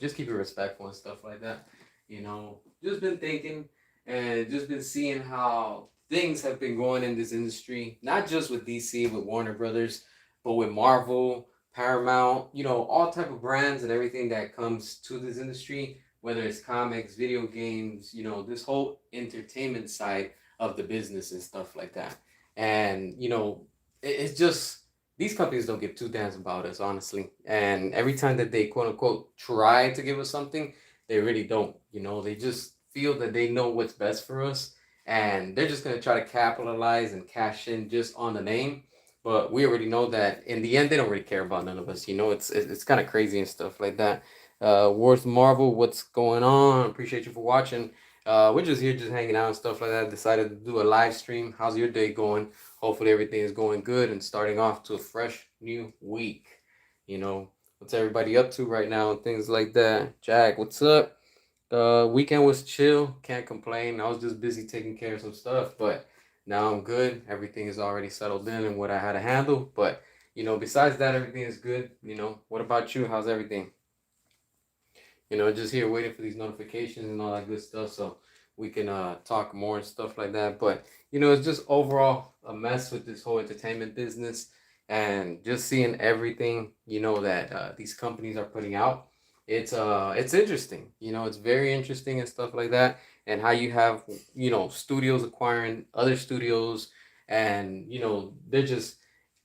just keep it respectful and stuff like that. Just been thinking and just been seeing how things have been going in this industry, not just with DC, with Warner Brothers, but with Marvel, Paramount, all type of brands and everything that comes to this industry, whether it's comics, video games, this whole entertainment side of the business and stuff like that. And, it's just these companies don't give two damns about us, honestly. And every time that they quote unquote try to give us something, they really don't. They just feel that they know what's best for us, and they're just gonna try to capitalize and cash in just on the name. But we already know that in the end, they don't really care about none of us. It's kind of crazy and stuff like that. Wars Marvel, what's going on? Appreciate you for watching. We're just here, just hanging out and stuff like that. Decided to do a live stream. How's your day going? Hopefully everything is going good and starting off to a fresh new week. What's everybody up to right now and things like that. Jack, what's up? The weekend was chill. Can't complain. I was just busy taking care of some stuff, but now I'm good. Everything is already settled in and what I had to handle. But besides that, everything is good. What about you? How's everything? Just here waiting for these notifications and all that good stuff so we can talk more and stuff like that. But it's just overall a mess with this whole entertainment business and just seeing everything that these companies are putting out. It's interesting. It's very interesting and stuff like that. And how you have studios acquiring other studios, and they're just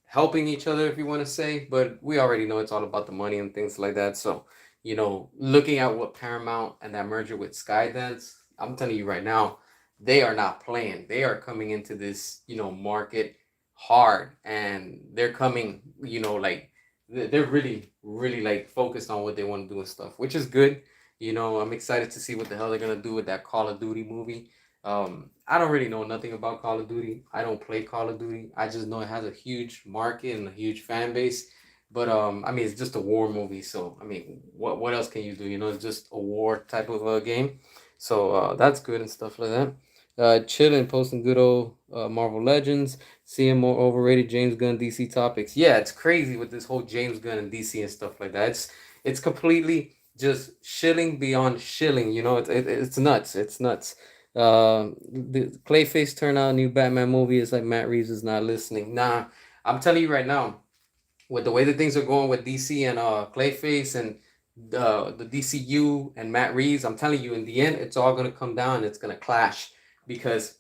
helping each other, if you want to say. But we already know it's all about the money and things like that. So looking at what Paramount and that merger with Skydance, I'm telling you right now, they are not playing. They are coming into this, market hard, and they're coming, like they're really, really like focused on what they want to do and stuff, which is good. I'm excited to see what the hell they're gonna do with that Call of Duty movie. I don't really know nothing about Call of Duty. I don't play Call of Duty. I just know it has a huge market and a huge fan base. But I mean, it's just a war movie, so I mean, what else can you do? It's just a war type of a game, so that's good and stuff like that. Chilling, posting good old Marvel Legends, seeing more overrated James Gunn DC topics. Yeah, it's crazy with this whole James Gunn and DC and stuff like that. It's completely just shilling beyond shilling. It's nuts. It's nuts. The Clayface turn out new Batman movie is like Matt Reeves is not listening. Nah, I'm telling you right now, with the way that things are going with DC and Clayface and the DCU and Matt Reeves, I'm telling you, in the end, it's all gonna come down. It's gonna clash because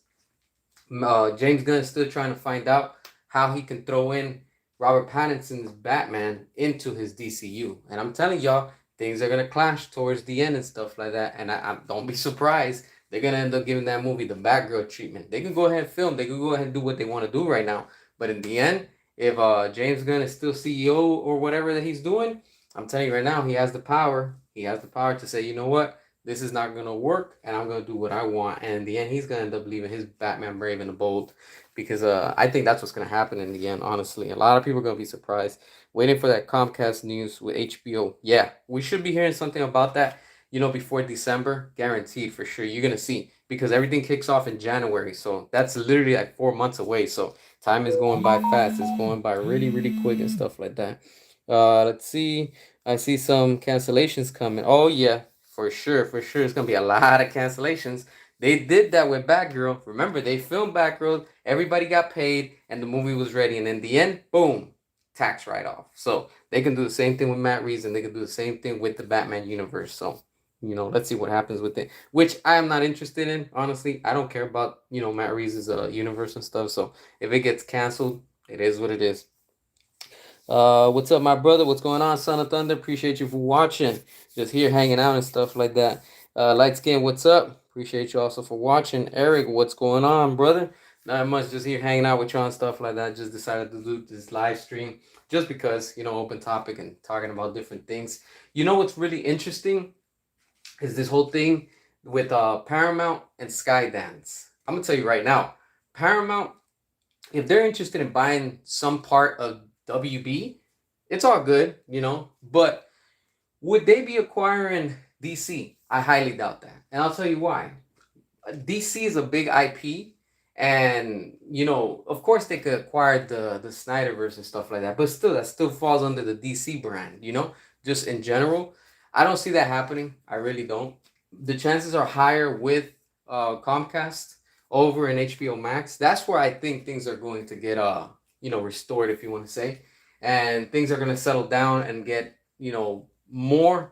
James Gunn is still trying to find out how he can throw in Robert Pattinson's Batman into his DCU, and I'm telling y'all, things are gonna clash towards the end and stuff like that. And I don't be surprised. They're gonna end up giving that movie the Batgirl treatment. They can go ahead and film. They can go ahead and do what they want to do right now. But in the end, if James Gunn is still CEO or whatever that he's doing, I'm telling you right now, he has the power. He has the power to say, you know what, this is not gonna work, and I'm gonna do what I want. And in the end, he's gonna end up leaving his Batman Brave and the Bold, because I think that's what's gonna happen in the end. Honestly, a lot of people are gonna be surprised. Waiting for that Comcast news with HBO. Yeah, we should be hearing something about that. Before December, guaranteed for sure. You're gonna see because everything kicks off in January, so that's literally like 4 months away. So time is going by fast. It's going by really, really quick and stuff like that. Let's see. I see some cancellations coming. Oh yeah, for sure, for sure. It's gonna be a lot of cancellations. They did that with Batgirl. Remember, they filmed Batgirl. Everybody got paid, and the movie was ready. And in the end, boom, tax write off. So they can do the same thing with Matt Reeves, and they can do the same thing with the Batman universe. So let's see what happens with it. Which I am not interested in, honestly. I don't care about Matt Reeves' universe and stuff. So if it gets canceled, it is what it is. What's up, my brother? What's going on, Son of Thunder? Appreciate you for watching. Just here hanging out and stuff like that. Light Skin, what's up? Appreciate you also for watching. Eric, what's going on, brother? Not much, just here hanging out with you and stuff like that. Just decided to do this live stream just because, open topic and talking about different things. What's really interesting is this whole thing with Paramount and Skydance. I'm gonna tell you right now, Paramount, if they're interested in buying some part of WB, it's all good, But would they be acquiring DC? I highly doubt that, and I'll tell you why. DC is a big IP, and of course they could acquire the Snyderverse and stuff like that, but still, that still falls under the DC brand, just in general. I don't see that happening. I really don't. The chances are higher with Comcast over in HBO Max. That's where I think things are going to get restored, if you want to say, and things are going to settle down and get more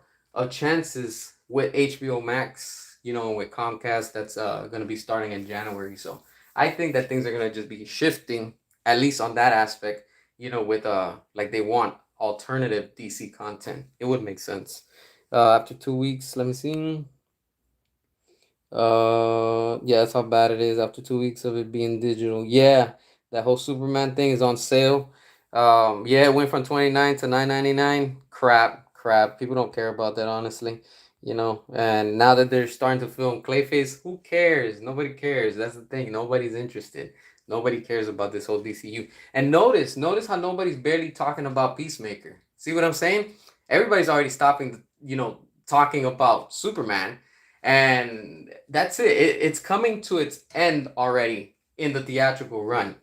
chances with HBO Max. With Comcast, that's going to be starting in January. So I think that things are going to just be shifting, at least on that aspect. With like they want alternative DC content. It would make sense. After 2 weeks, let me see. Yeah, that's how bad it is after 2 weeks of it being digital. Yeah, that whole Superman thing is on sale. Yeah, it went from 29 to 9.99. Crap. People don't care about that, honestly. And now that they're starting to film Clayface, who cares? Nobody cares. That's the thing. Nobody's interested. Nobody cares about this whole DCU. And notice how nobody's barely talking about Peacemaker. See what I'm saying? Everybody's already stopping, talking about Superman, and that's it. It's coming to its end already in the theatrical run.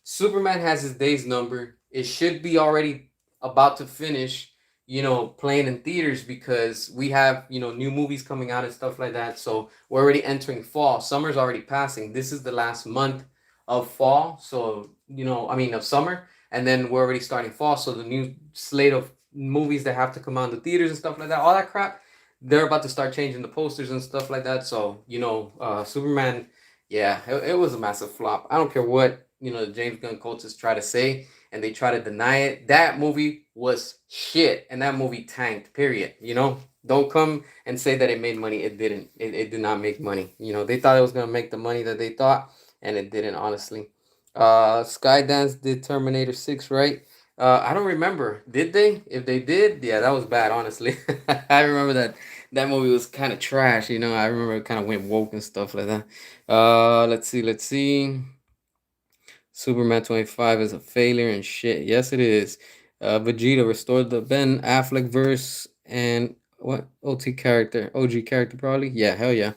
Superman has his days numbered. It should be already about to finish, playing in theaters, because we have, new movies coming out and stuff like that. So we're already entering fall. Summer's already passing. This is the last month of fall. So, of summer. And then we're already starting fall. So the new slate of movies that have to come out in the theaters and stuff like that, all that crap, they're about to start changing the posters and stuff like that. So, Superman, yeah, it was a massive flop. I don't care what, the James Gunn cultists try to say, and they try to deny it. That movie was shit, and that movie tanked, period. Don't come and say that it made money. It didn't. It did not make money. They thought it was going to make the money that they thought, and it didn't, honestly. Skydance did Terminator 6, right? I don't remember. Did they? If they did, yeah, that was bad, honestly. I remember that movie was kind of trash. I remember it kind of went woke and stuff like that. Let's see. Superman 25 is a failure and shit. Yes, it is. Vegeta restored the Ben Affleck verse and what OG character probably. Yeah, hell yeah.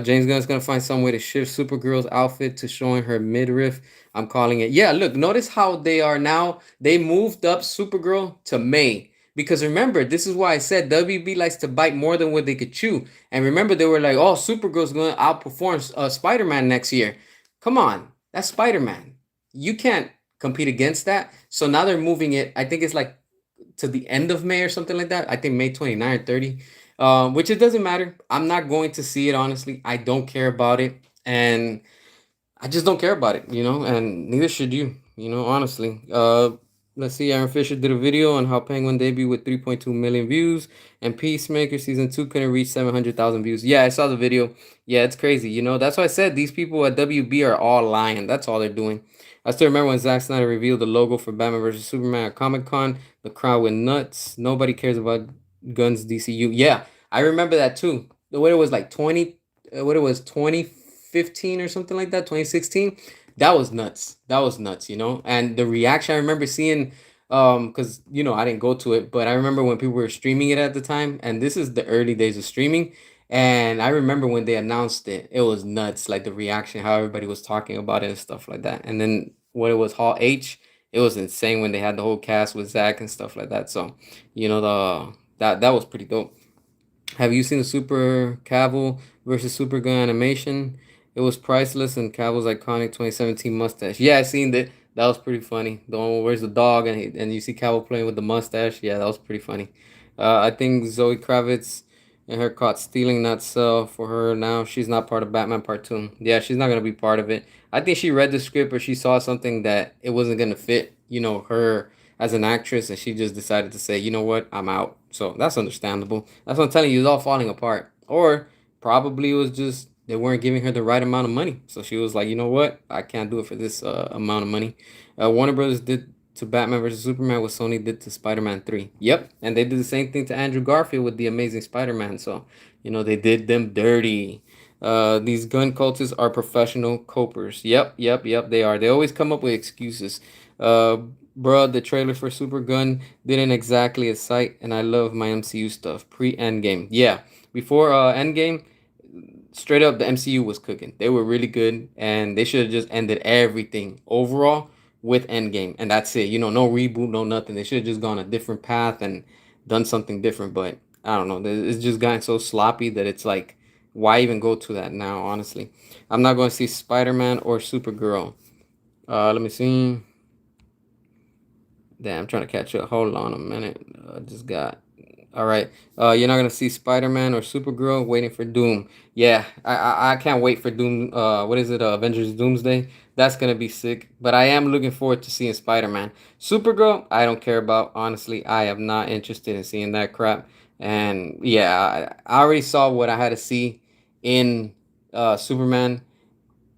James Gunn's gonna find some way to shift Supergirl's outfit to showing her midriff. I'm calling it. Yeah, look, notice how they are now. They moved up Supergirl to May. Because remember, this is why I said WB likes to bite more than what they could chew. And remember, they were like, "Oh, Supergirl's going to outperform Spider-Man next year." Come on, that's Spider-Man. You can't compete against that. So now they're moving it. I think it's like to the end of May or something like that. I think May 29 or 30. Which it doesn't matter. I'm not going to see it, honestly. I don't care about it. And I just don't care about it, and neither should you, honestly. Let's see. Aaron Fisher did a video on how Penguin debuted with 3.2 million views, and Peacemaker season 2 couldn't reach 700,000 views. Yeah, I saw the video. Yeah, it's crazy. That's why I said these people at WB are all lying. That's all they're doing. I still remember when Zack Snyder revealed the logo for Batman vs Superman at Comic-Con. The crowd went nuts. Nobody cares about Gunn's DCU. Yeah, I remember that too. The way it was like 2015 or something like that, 2016. That was nuts. And the reaction I remember seeing, because I didn't go to it, but I remember when people were streaming it at the time, and this is the early days of streaming. And I remember when they announced it, it was nuts. Like the reaction, how everybody was talking about it and stuff like that. And then when it was Hall H, it was insane when they had the whole cast with Zach and stuff like that. So, that was pretty dope. Have you seen the Super Cavill versus Supergirl animation? It was priceless, and Cavill's iconic 2017 mustache. Yeah, I seen that. That was pretty funny. The one where's the dog, and you see Cavill playing with the mustache. Yeah, that was pretty funny. I think Zoe Kravitz and her caught stealing that cell for her. Now she's not part of Batman Part 2. Yeah, she's not gonna be part of it. I think she read the script or she saw something that it wasn't gonna fit, her as an actress, and she just decided to say, you know what, I'm out. So that's understandable. That's what I'm telling you, it's all falling apart. Or probably it was just they weren't giving her the right amount of money. So she was like, you know what, I can't do it for this amount of money. Warner Brothers did to Batman versus Superman what Sony did to Spider-Man 3. Yep, and they did the same thing to Andrew Garfield with the Amazing Spider-Man. So, they did them dirty. These gun cultists are professional copers. Yep, they are. They always come up with excuses. Bro, the trailer for Super Gun didn't exactly excite, and I love my MCU stuff. Pre-Endgame. Yeah, before Endgame, straight up, the MCU was cooking. They were really good, and they should have just ended everything overall with Endgame, and that's it. No reboot, no nothing. They should have just gone a different path and done something different. But I don't know. It's just gotten so sloppy that it's like, why even go to that now? Honestly, I'm not going to see Spider Man or Supergirl. Let me see. Damn, I'm trying to catch up. Hold on a minute. Just got. All right. You're not gonna see Spider Man or Supergirl. Waiting for Doom. Yeah, I can't wait for Doom. What is it? Avengers Doomsday. That's gonna be sick. But I am looking forward to seeing Spider Man. Supergirl, I don't care about. Honestly, I am not interested in seeing that crap. And yeah, I already saw what I had to see in Superman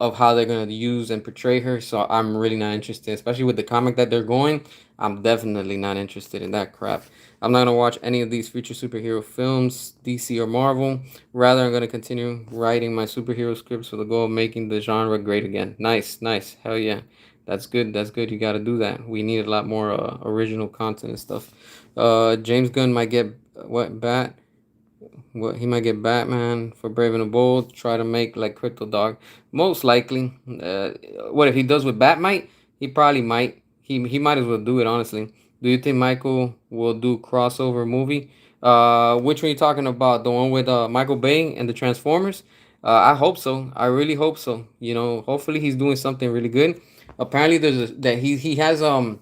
of how they're gonna use and portray her. So I'm really not interested, especially with the comic that they're going. I'm definitely not interested in that crap. I'm not gonna watch any of these future superhero films, DC or Marvel. Rather, I'm gonna continue writing my superhero scripts with the goal of making the genre great again. Nice, nice, hell yeah, that's good. That's good. You got to do that. We need a lot more original content and stuff. James Gunn might get what bat what he might get Batman for Brave and the Bold. Try to make like Crypto Dog. Most likely. What if he does with Batmite? He probably might. He might as well do it honestly. Do you think Michael will do crossover movie? Which one are you talking about? The one with Michael Bay and the Transformers? I hope so. I really hope so. You know, hopefully he's doing something really good. Apparently, that he has no,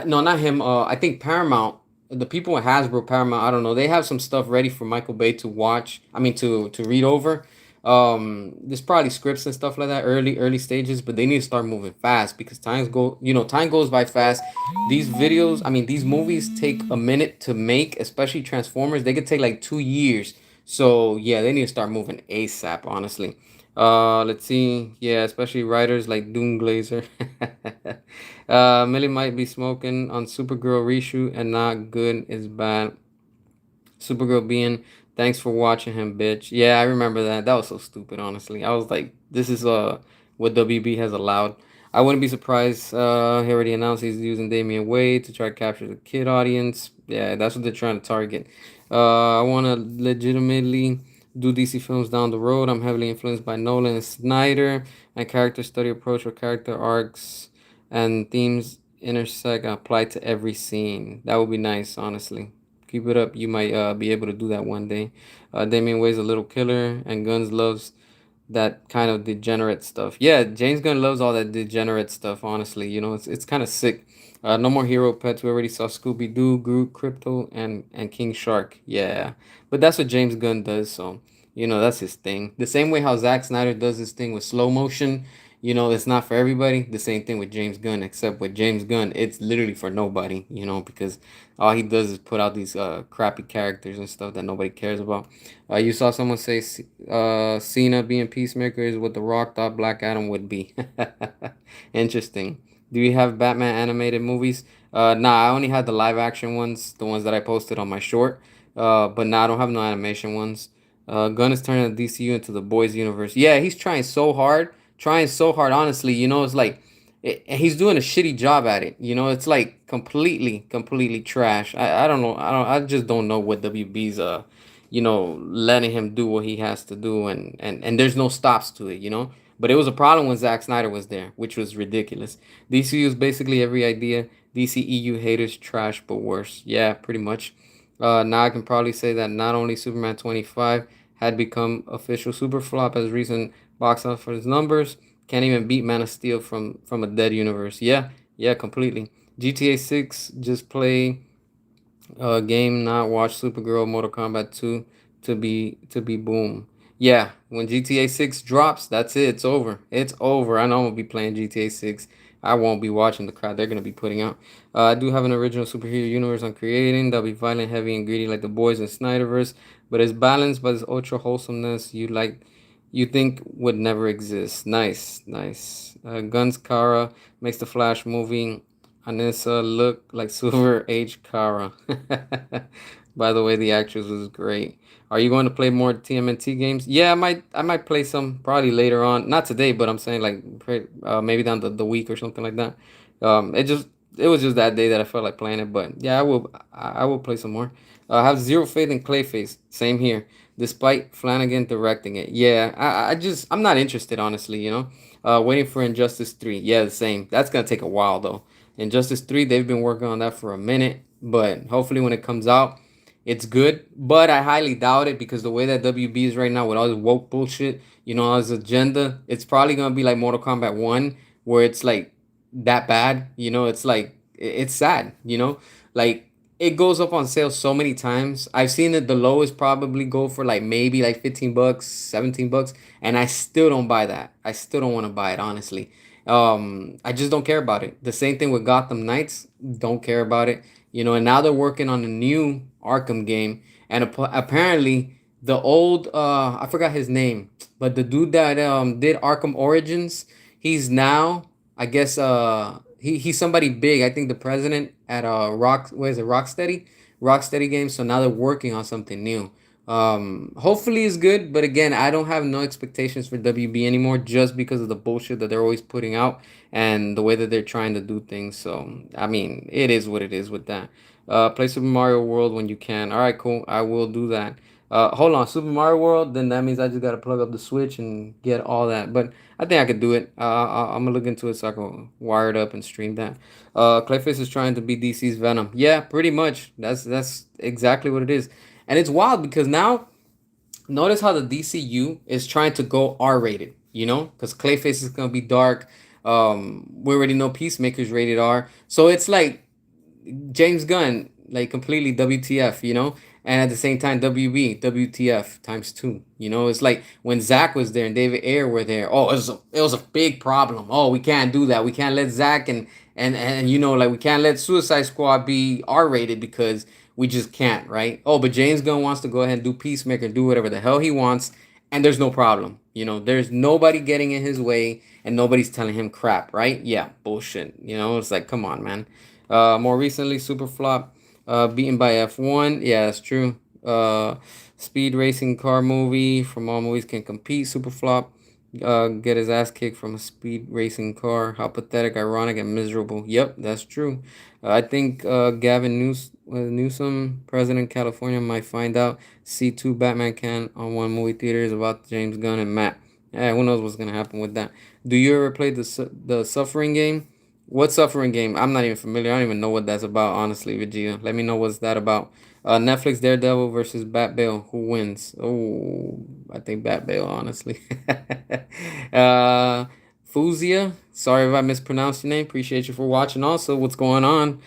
not him. I think Paramount, the people at Hasbro, Paramount, I don't know. They have some stuff ready for Michael Bay to watch. I mean, to read over. There's probably scripts and stuff like that, early stages, but they need to start moving fast because time goes by fast. These videos, I mean, these movies take a minute to make, especially Transformers. They could take like 2 years. So yeah, they need to start moving ASAP. Honestly. Let's see. Yeah, especially writers like Doom Glazer. Millie might be smoking on Supergirl reshoot and not good is bad. Supergirl being thanks for watching him, bitch. Yeah, I remember that. That was so stupid, honestly. I was like, this is what WB has allowed. I wouldn't be surprised. He already announced he's using Damian Wade to try to capture the kid audience. Yeah, that's what they're trying to target. I want to legitimately do DC films down the road. I'm heavily influenced by Nolan and Snyder. My character study approach where character arcs and themes intersect and apply to every scene. That would be nice, honestly. Keep it up. You might be able to do that one day. Damian Wayne's a little killer, and Guns loves that kind of degenerate stuff. Yeah, James Gunn loves all that degenerate stuff. Honestly, you know, it's kind of sick. No more hero pets. We already saw Scooby Doo, Groot, Crypto, and King Shark. Yeah, but that's what James Gunn does. So you know that's his thing. The same way how Zack Snyder does his thing with slow motion. You know, it's not for everybody. The same thing with James Gunn, except with James Gunn, it's literally for nobody. You know, because all he does is put out these crappy characters and stuff that nobody cares about. You saw someone say Cena being Peacemaker is what The Rock thought Black Adam would be. Interesting. Do you have Batman animated movies? Nah, I only had the live action ones, the ones that I posted on my short. But nah, I don't have no animation ones. Gunn is turning the DCU into the boys universe. Yeah, he's trying so hard. Honestly, you know, it's like he's doing a shitty job at it. You know, it's like completely trash. I don't know. I just don't know what WB's letting him do what he has to do, and there's no stops to it. You know, but it was a problem when Zack Snyder was there, which was ridiculous. DC used basically every idea. DCEU haters trash, but worse. Yeah, pretty much. Now I can probably say that not only Superman 25 had become official super flop as recent box office numbers, can't even beat Man of Steel from a dead universe. Yeah, yeah, completely. GTA 6 just play game, not watch Supergirl, Mortal Kombat 2 to be boom. Yeah, when GTA 6 drops, that's it. It's over. It's over. I know I'm gonna be playing GTA 6. I won't be watching the crowd they're gonna be putting out. I do have an original superhero universe I'm creating that'll be violent, heavy, and greedy like the boys in Snyderverse, but it's balanced by this ultra wholesomeness you think would never exist. Nice, nice. Guns Kara makes the Flash movie Anissa looked like Silver Age Kara. By the way, the actress was great. Are you going to play more TMNT games? Yeah, I might play some probably later on. Not today, but I'm saying like maybe down the week or something like that. It was just that day that I felt like playing it. But yeah, I will play some more. I have zero faith in Clayface. Same here. Despite Flanagan directing it. Yeah, I'm not interested honestly. You know. Waiting for Injustice 3. Yeah, the same. That's gonna take a while though. Injustice 3, they've been working on that for a minute, but hopefully when it comes out, it's good, but I highly doubt it because the way that WB is right now with all this woke bullshit, all this agenda, it's probably gonna be like Mortal Kombat 1, where it's like that bad. It's like it's sad. Like it goes up on sale so many times. I've seen it the lowest probably go for like maybe like $15, $17, and I still don't buy that. I still don't want to buy it, honestly. I just don't care about it. The same thing with Gotham Knights, don't care about it. And now they're working on a new Arkham game, and apparently the old I forgot his name, but the dude that did Arkham Origins, he's now, I guess, he's somebody big. I think the president at what is it, Rocksteady Games. So now they're working on something new. Hopefully it's good, but again, I don't have no expectations for WB anymore just because of the bullshit that they're always putting out and the way that they're trying to do things. So I mean, it is what it is with that. Play Super Mario World when you can. All right, cool. I will do that. Hold on, Super Mario World. Then that means I just gotta plug up the Switch and get all that. But I think I could do it. I'm gonna look into it so I can wire it up and stream that. Clayface is trying to be DC's Venom. Yeah, pretty much. That's exactly what it is. And it's wild because now notice how the DCU is trying to go R rated, because Clayface is gonna be dark. We already know Peacemaker's rated R, so it's like James Gunn, like completely WTF, and at the same time WB, WTF times two. It's like when Zach was there and David Ayer were there. Oh, it was a big problem. Oh, we can't do that. We can't let Zach and like we can't let Suicide Squad be R rated because we just can't, right? Oh, but James Gunn wants to go ahead and do Peacemaker, do whatever the hell he wants, and there's no problem. There's nobody getting in his way and nobody's telling him crap, right? Yeah, bullshit. It's like, come on, man. More recently, Superflop, beaten by F1. Yeah, that's true. Speed racing car movie from all movies can compete. Superflop, get his ass kicked from a speed racing car. How pathetic, ironic, and miserable. Yep, that's true. I think Gavin Newsom, president of California, might find out C2 Batman can on one movie theaters about James Gunn and Matt. Yeah, who knows what's gonna happen with that? Do you ever play the Suffering game? What Suffering game? I'm not even familiar. I don't even know what that's about, honestly, Vegeta. Let me know what's that about. Netflix Daredevil versus Bat Bale. Who wins? Oh, I think Bat Bale, honestly. uh, Fuzia. Sorry if I mispronounced your name. Appreciate you for watching. Also, what's going on?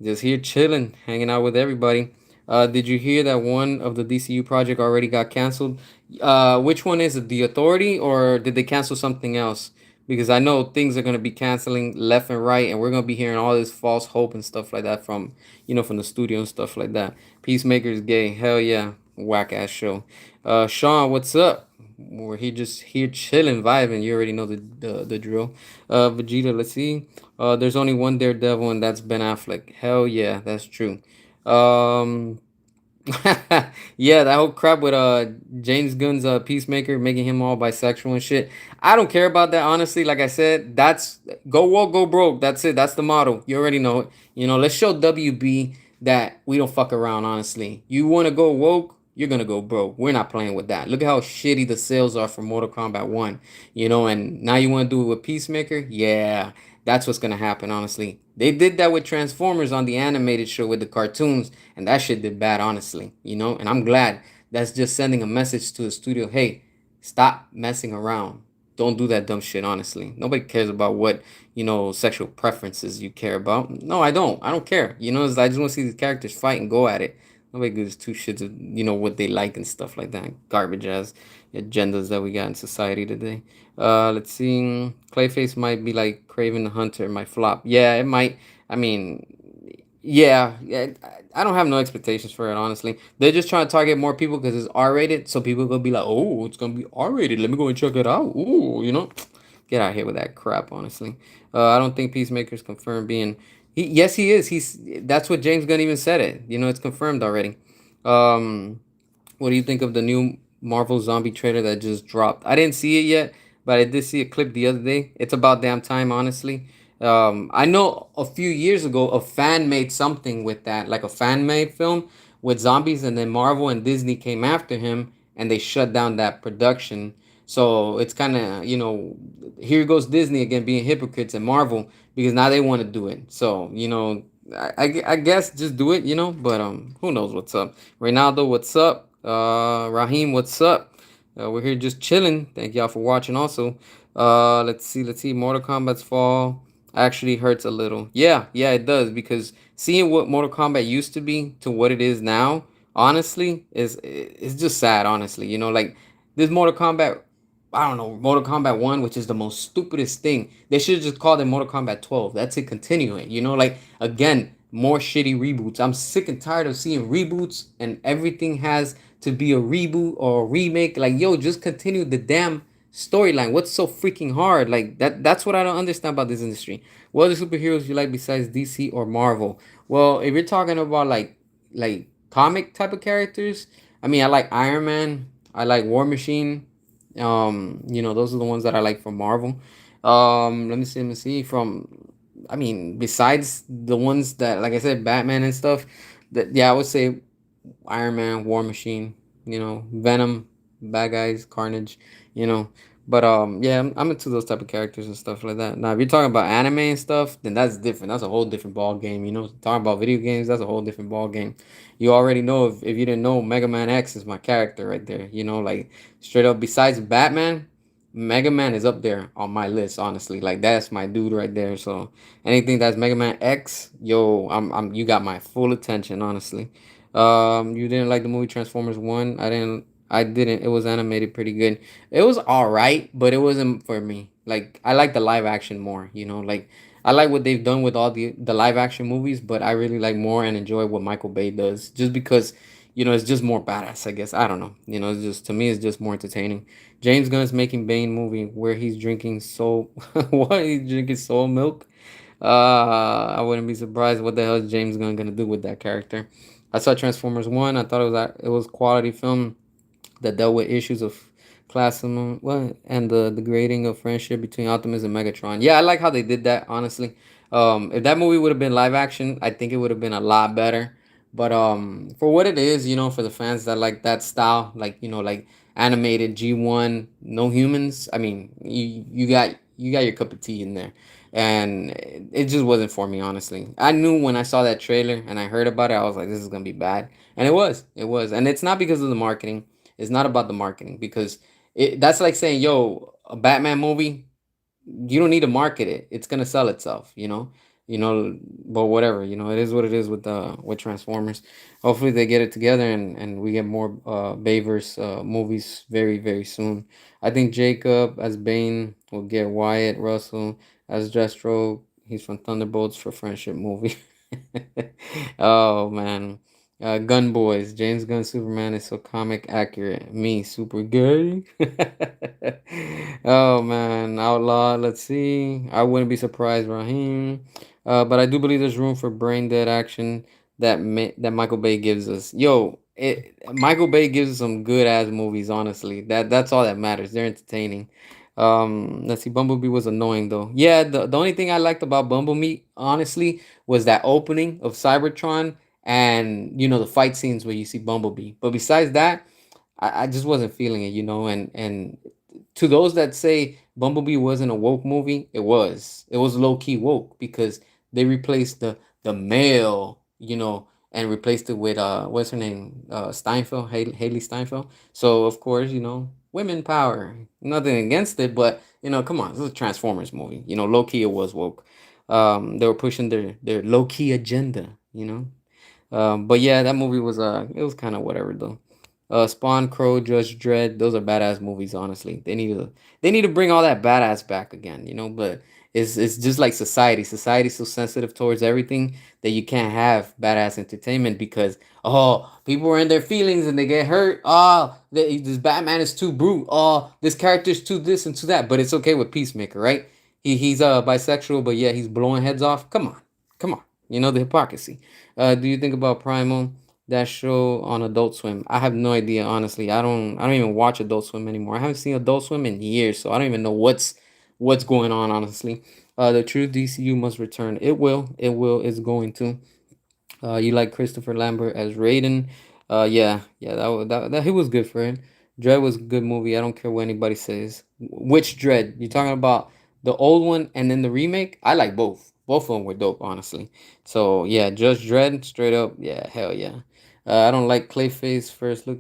Just here chilling, hanging out with everybody. Did you hear that one of the DCU project already got canceled? Which one is it? The Authority, or did they cancel something else? Because I know things are gonna be canceling left and right, and we're gonna be hearing all this false hope and stuff like that from the studio and stuff like that. Peacemaker's gay, hell yeah, whack ass show. Sean, what's up? We're here chilling, vibing. You already know the drill. Vegeta, let's see. There's only one Daredevil, and that's Ben Affleck. Hell yeah, that's true. Um, yeah, that whole crap with James Gunn's Peacemaker making him all bisexual and shit. I don't care about that, honestly. Like I said, that's go woke, go broke. That's it. That's the motto. You already know it. Let's show WB that we don't fuck around, honestly. You wanna go woke, you're gonna go broke. We're not playing with that. Look at how shitty the sales are for Mortal Kombat 1. And now you wanna do it with Peacemaker? Yeah. That's what's gonna happen, honestly. They did that with Transformers on the animated show with the cartoons, and that shit did bad, honestly. And I'm glad that's just sending a message to the studio. Hey, stop messing around. Don't do that dumb shit, honestly. Nobody cares about what, sexual preferences you care about. No, I don't. I don't care. I just want to see these characters fight and go at it. Nobody gives two shits of, what they like and stuff like that. Garbage ass agendas that we got in society today. Let's see. Clayface might be like Craven the Hunter, might flop. Yeah, it might. I mean, yeah. I don't have no expectations for it, honestly. They're just trying to target more people because it's R rated, so people gonna be like, oh, it's gonna be R rated. Let me go and check it out. Ooh, get out of here with that crap, honestly. I don't think Peacemaker's confirmed being. Yes, he is. That's what James Gunn even said it. It's confirmed already. Um, what do you think of the new Marvel Zombie trailer that just dropped? I didn't see it yet, but I did see a clip the other day. It's about damn time, honestly. I know a few years ago a fan made something with that, like a fan made film with zombies, and then Marvel and Disney came after him and they shut down that production. So it's kind of, here goes Disney again being hypocrites and Marvel because now they want to do it. So, I guess just do it, but who knows what's up. Ronaldo, what's up? Raheem, what's up? We're here just chilling. Thank y'all for watching also. Let's see. Mortal Kombat's fall actually hurts a little. Yeah, it does, because seeing what Mortal Kombat used to be to what it is now, honestly, is just sad, honestly. Like this Mortal Kombat, I don't know, Mortal Kombat 1, which is the most stupidest thing. They should have just called it Mortal Kombat 12. That's it continuing. Like, again, more shitty reboots. I'm sick and tired of seeing reboots and everything has to be a reboot or a remake. Like, yo, just continue the damn storyline. What's so freaking hard? Like that's what I don't understand about this industry. What other superheroes you like besides DC or Marvel? Well, if you're talking about like comic type of characters, I mean, I like Iron Man, I like War Machine. Those are the ones that I like from Marvel. Let me see. I mean, besides the ones that, like I said, Batman and stuff, that yeah, I would say Iron Man, War Machine, Venom, Bad Guys, Carnage, you know. But yeah, I'm into those type of characters and stuff like that. Now, if you're talking about anime and stuff, then that's different. That's a whole different ball game. Talking about video games, that's a whole different ball game. You already know, if you didn't know, Mega Man X is my character right there. Like straight up. Besides Batman, Mega Man is up there on my list. Honestly, like that's my dude right there. So anything that's Mega Man X, yo, you got my full attention. Honestly. You didn't like the movie Transformers 1? I didn't. It was animated pretty good. It was all right, but it wasn't for me. Like I like the live action more, Like I like what they've done with all the live action movies, but I really like more and enjoy what Michael Bay does, just because it's just more badass, I guess. I don't know. It's just, to me, it's just more entertaining. James Gunn's making Bane movie where he's drinking soul what, he's drinking soul milk. I wouldn't be surprised. What the hell is James Gunn gonna do with that character? I saw Transformers 1. I thought it was quality film that dealt with issues of classism, and the degrading of friendship between Optimus and Megatron. Yeah, I like how they did that, honestly. If that movie would have been live action, I think it would have been a lot better. But for what it is, for the fans that like that style, like like animated G1, no humans. I mean, you got your cup of tea in there, and it just wasn't for me, honestly. I knew when I saw that trailer and I heard about it, I was like, this is gonna be bad, and it was, and it's not because of the marketing. It's not about the marketing, because that's like saying, yo, a Batman movie, you don't need to market it. It's gonna sell itself. But whatever, it is what it is with Transformers. Hopefully they get it together, and we get more Bayverse movies very, very soon. I think Jacob as Bane will get Wyatt Russell as Destro. He's from Thunderbolts for Friendship movie. Oh man. Gun Boys. James Gunn Superman is so comic accurate. Me, super gay. Oh man, Outlaw. Let's see. I wouldn't be surprised, Raheem. But I do believe there's room for brain dead action that Michael Bay gives us. Yo, Michael Bay gives us some good ass movies. Honestly, that's all that matters. They're entertaining. Let's see. Bumblebee was annoying though. Yeah, the only thing I liked about Bumblebee, honestly, was that opening of Cybertron, and the fight scenes where you see Bumblebee. But besides that, I just wasn't feeling it. And to those that say Bumblebee wasn't a woke movie, it was. It was low key woke, because they replaced the male, and replaced it with what's her name, Steinfeld, Haley Steinfeld. So of course, women power. Nothing against it, but come on, this is a Transformers movie. Low key it was woke. They were pushing their low key agenda. But yeah, that movie was it was kind of whatever though. Spawn, Crow, Judge Dredd, those are badass movies. Honestly, they need to bring all that badass back again. But it's just like society. Society's so sensitive towards everything that you can't have badass entertainment, because people are in their feelings and they get hurt. This Batman is too brute. This character's too this and too that. But it's okay with Peacemaker, right? He's bisexual, but yeah, he's blowing heads off. Come on. The hypocrisy. Do you think about Primal, that show on Adult Swim? I have no idea, honestly. I don't even watch Adult Swim anymore. I haven't seen Adult Swim in years, so I don't even know what's going on, honestly. The true DCU must return. It will. It will. It's going to. You like Christopher Lambert as Raiden? Yeah. That he was good for it. Dread was a good movie. I don't care what anybody says. Which Dread? You talking about the old one and then the remake, I like both. Both of them were dope, honestly. So yeah, Judge Dredd, straight up, yeah, hell yeah. I don't like Clayface first look.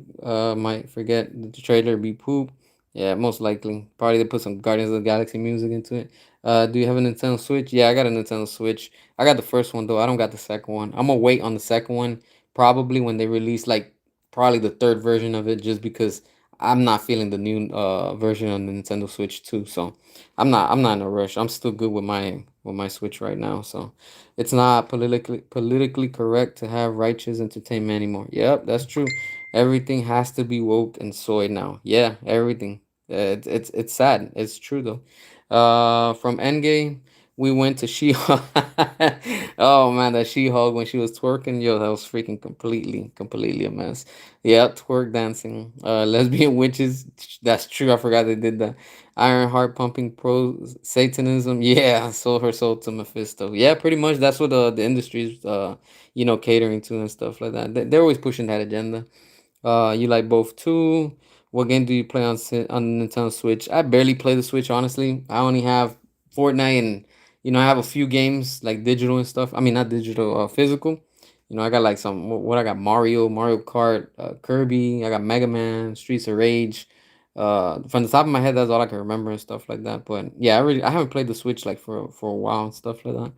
Might forget the trailer be poop. Yeah, most likely. Probably they put some Guardians of the Galaxy music into it. Do you have a Nintendo Switch? Yeah, I got a Nintendo Switch. I got the first one though. I don't got the second one. I'm gonna wait on the second one probably when they release like probably the third version of it, just because I'm not feeling the new version on the Nintendo Switch too. So I'm not in a rush. I'm still good with my Switch right now. So it's not politically correct to have righteous entertainment anymore. Yep, that's true. Everything has to be woke and soy now. Yeah, everything. It's sad. It's true though. From Endgame, we went to She-Hulk. Oh man, that She-Hulk when she was twerking, yo, that was freaking completely a mess. Yeah, twerk dancing. Lesbian witches. That's true. I forgot they did that. Iron Heart pumping pro Satanism. Yeah, sold her soul to Mephisto. Yeah, pretty much. That's what the industry's catering to and stuff like that. They're always pushing that agenda. You like both too. What game do you play on the Nintendo Switch? I barely play the Switch, honestly. I only have Fortnite and I have a few games like digital and stuff. I mean, not digital, physical. I got like some what I got Mario Kart, Kirby. I got Mega Man, Streets of Rage. From the top of my head, that's all I can remember and stuff like that. But yeah, I haven't played the Switch like for a while and stuff like that.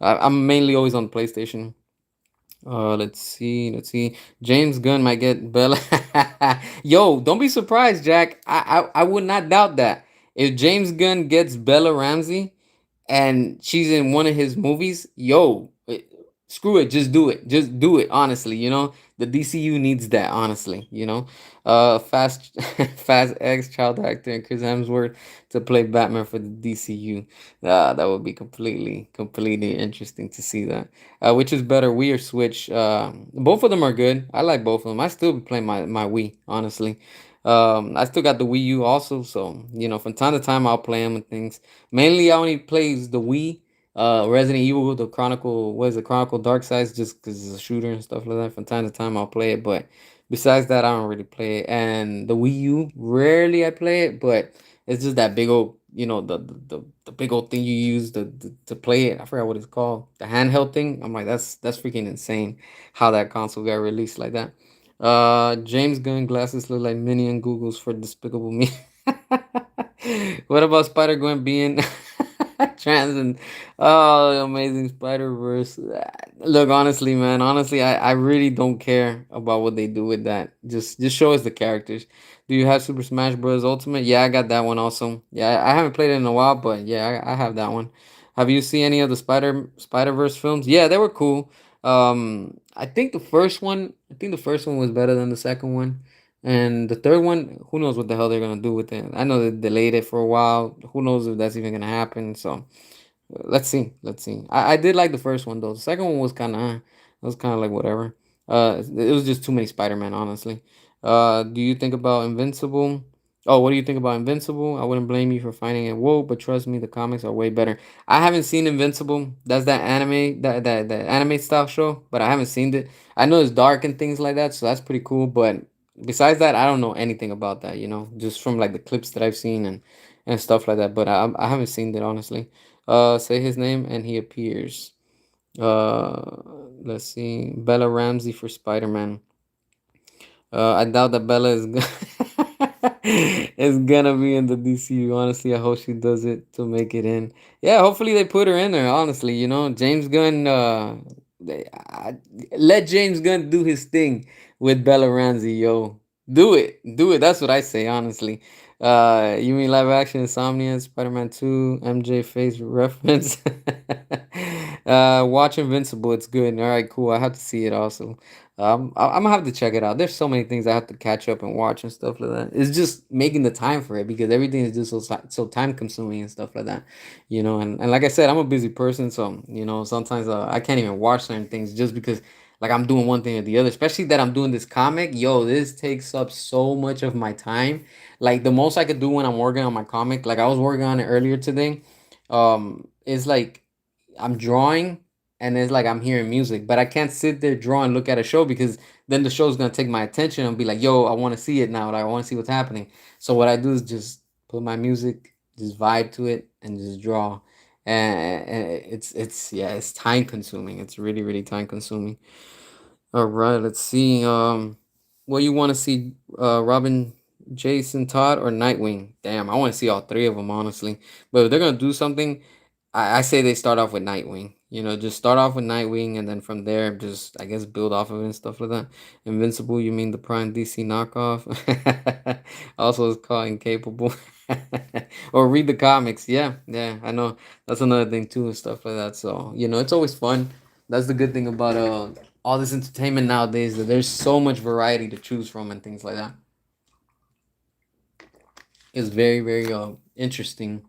I'm mainly always on PlayStation. Let's see. James Gunn might get Bella. Yo, don't be surprised, Jack. I would not doubt that. If James Gunn gets Bella Ramsey and she's in one of his movies, yo, screw it, just do it. Honestly, the DCU needs that. Honestly, Fast Fast X child actor and Chris Hemsworth to play Batman for the DCU. That would be completely interesting to see that. Which is better, Wii or Switch? Both of them are good. I like both of them. I still be playing my Wii, honestly. I still got the Wii U also, so from time to time I'll play them and things. Mainly, I only plays the Wii, Resident Evil, the Chronicle, what is it, Chronicle Dark Sides, just because it's a shooter and stuff like that. From time to time I'll play it, but besides that, I don't really play it. And the Wii U, rarely I play it, but it's just that big old, the big old thing you use to play it. I forgot what it's called. The handheld thing. I'm like, that's freaking insane how that console got released like that. James Gunn glasses look like Minnie and Google's for Despicable Me. What about Spider Gwen being trans and Amazing Spider Verse? Look, honestly, man, I really don't care about what they do with that. Just show us the characters. Do you have Super Smash Bros. Ultimate? Yeah, I got that one also. Yeah, I haven't played it in a while, but yeah, I have that one. Have you seen any of the Spider Verse films? Yeah, they were cool. I think the first one was better than the second one. And the third one, who knows what the hell they're gonna do with it? I know they delayed it for a while. Who knows if that's even gonna happen? So let's see. Let's see. I did like the first one though. The second one was kind of like whatever. It was just too many Spider-Man, honestly. Do you think about Invincible? Oh, what do you think about Invincible? I wouldn't blame you for finding it woke, but trust me, the comics are way better. I haven't seen Invincible. That's that anime, that anime style show, but I haven't seen it. I know it's dark and things like that, so that's pretty cool. But besides that, I don't know anything about that. Just from like the clips that I've seen and stuff like that. But I haven't seen it honestly. Say his name and he appears. Uh, let's see. Bella Ramsey for Spider Man. I doubt that Bella is is gonna be in the DCU. Honestly, I hope she does it to make it in. Yeah, hopefully they put her in there. Honestly, James Gunn. Let James Gunn do his thing with Bella Ramsey. Yo, do it. That's what I say. Honestly. You mean live action Insomnia, Spider Man 2, MJ face reference? Watch Invincible. It's good. All right, cool. I have to see it also. I'm gonna have to check it out. There's so many things I have to catch up and watch and stuff like that. It's just making the time for it because everything is just so time consuming and stuff like that, And like I said, I'm a busy person, so sometimes I can't even watch certain things just because like I'm doing one thing or the other. Especially that I'm doing this comic. Yo, this takes up so much of my time. Like the most I could do when I'm working on my comic, like I was working on it earlier today. It's like I'm drawing and it's like I'm hearing music, but I can't sit there draw and look at a show because then the show's gonna take my attention and be like, yo, I want to see it now. Like I want to see what's happening. So what I do is just put my music, just vibe to it and just draw. And it's yeah, it's time consuming. It's really really time consuming. All right, let's see. What you want to see? Robin, Jason Todd, or Nightwing? Damn, I want to see all three of them honestly. But if they're gonna do something, I say they start off with Nightwing. You know, just start off with Nightwing, and then from there, just I guess build off of it and stuff like that. Invincible, you mean the Prime DC knockoff? Also, it's called Incapable. Or read the comics. Yeah, yeah, I know. That's another thing too, and stuff like that. So you know, it's always fun. That's the good thing about all this entertainment nowadays. That there's so much variety to choose from and things like that. It's very very interesting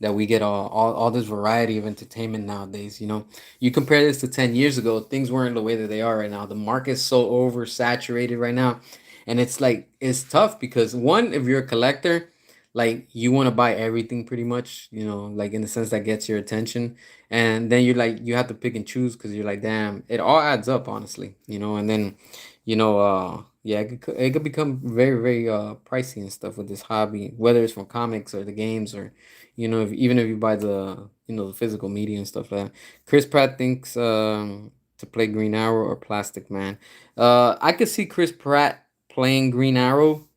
that we get all this variety of entertainment nowadays. You know, you compare this to 10 years ago, things weren't the way that they are right now. The market's so oversaturated right now. And it's like, it's tough because one, if you're a collector, like you want to buy everything pretty much, you know, like in the sense that gets your attention. And then you're like, you have to pick and choose because you're like, damn, it all adds up, honestly, you know, and then, yeah, it could become very, very pricey and stuff with this hobby, whether it's from comics or the games or even if you buy the physical media and stuff like that. Chris Pratt thinks to play Green Arrow or Plastic Man. I could see Chris Pratt playing Green Arrow,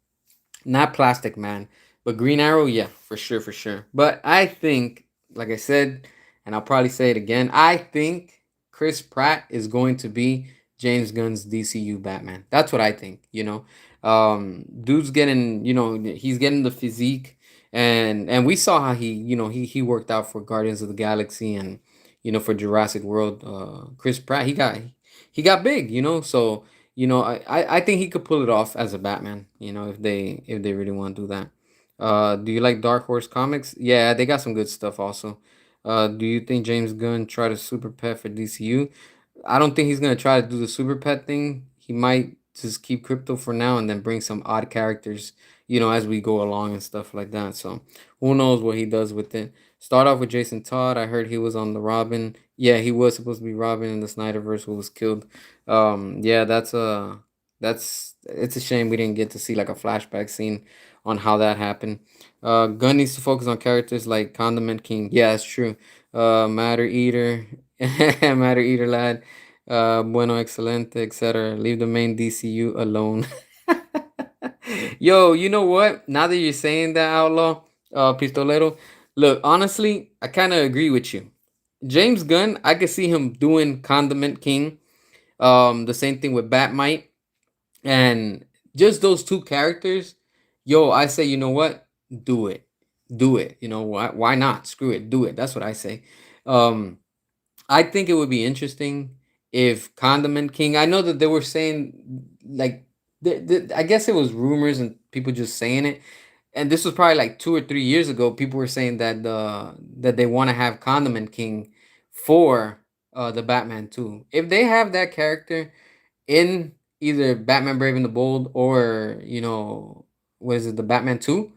not Plastic Man, but Green Arrow, yeah, for sure, for sure. But I think, like I said, and I'll probably say it again, I think Chris Pratt is going to be James Gunn's DCU Batman. That's what I think, dude's getting, he's getting the physique, and we saw how he worked out for Guardians of the Galaxy, and for Jurassic World. Chris Pratt, he got big, so I think he could pull it off as a Batman, if they really want to do that. Do you like Dark Horse Comics? Yeah, they got some good stuff also. Do you think James Gunn tried a super pet for DCU? I don't think he's gonna try to do the super pet thing. He might just keep crypto for now and then bring some odd characters, as we go along and stuff like that. So who knows what he does with it. Start off with Jason Todd. I heard he was on the Robin. Yeah, he was supposed to be Robin in the Snyderverse who was killed. Yeah, that's it's a shame we didn't get to see like a flashback scene on how that happened. Gunn needs to focus on characters like Condiment King. Yeah, that's true. Matter Eater, Matter Eater lad, Bueno Excelente, etc. Leave the main DCU alone. Yo, you know what? Now that you're saying that, Outlaw, Pistolero, look, honestly, I kind of agree with you. James Gunn, I could see him doing Condiment King. The same thing with Batmite, and just those two characters. Yo, I say, you know what? Do it, do it. Why not? Screw it, do it. That's what I say. Um, I think it would be interesting if Condiment King. I know that they were saying like, I guess it was rumors and people just saying it. And this was probably like 2 or 3 years ago. People were saying that they want to have Condiment King for the Batman too. If they have that character in either Batman Brave and the Bold or what is it, the Batman 2,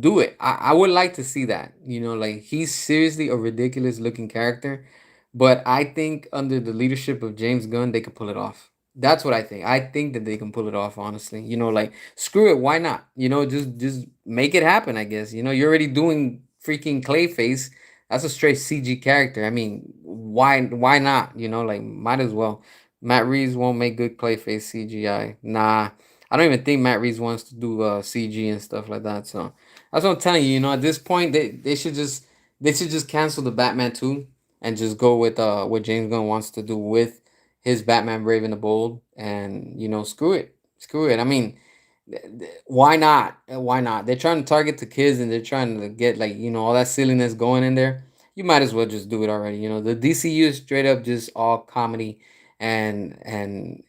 do it. I would like to see that. Like he's seriously a ridiculous looking character, but I think under the leadership of James Gunn, they could pull it off. That's what I think. I think that they can pull it off, honestly. Like screw it, why not? Just make it happen, I guess. You're already doing freaking Clayface. That's a straight CG character. I mean, why not? Like might as well. Matt Reeves won't make good Clayface CGI. Nah. I don't even think Matt Reeves wants to do CG and stuff like that. So that's what I'm telling you. At this point, they should just cancel the Batman 2 and just go with what James Gunn wants to do with his Batman Brave and the Bold, and screw it, screw it. I mean, why not? Why not? They're trying to target the kids and they're trying to get like all that silliness going in there. You might as well just do it already. The DCU is straight up just all comedy, and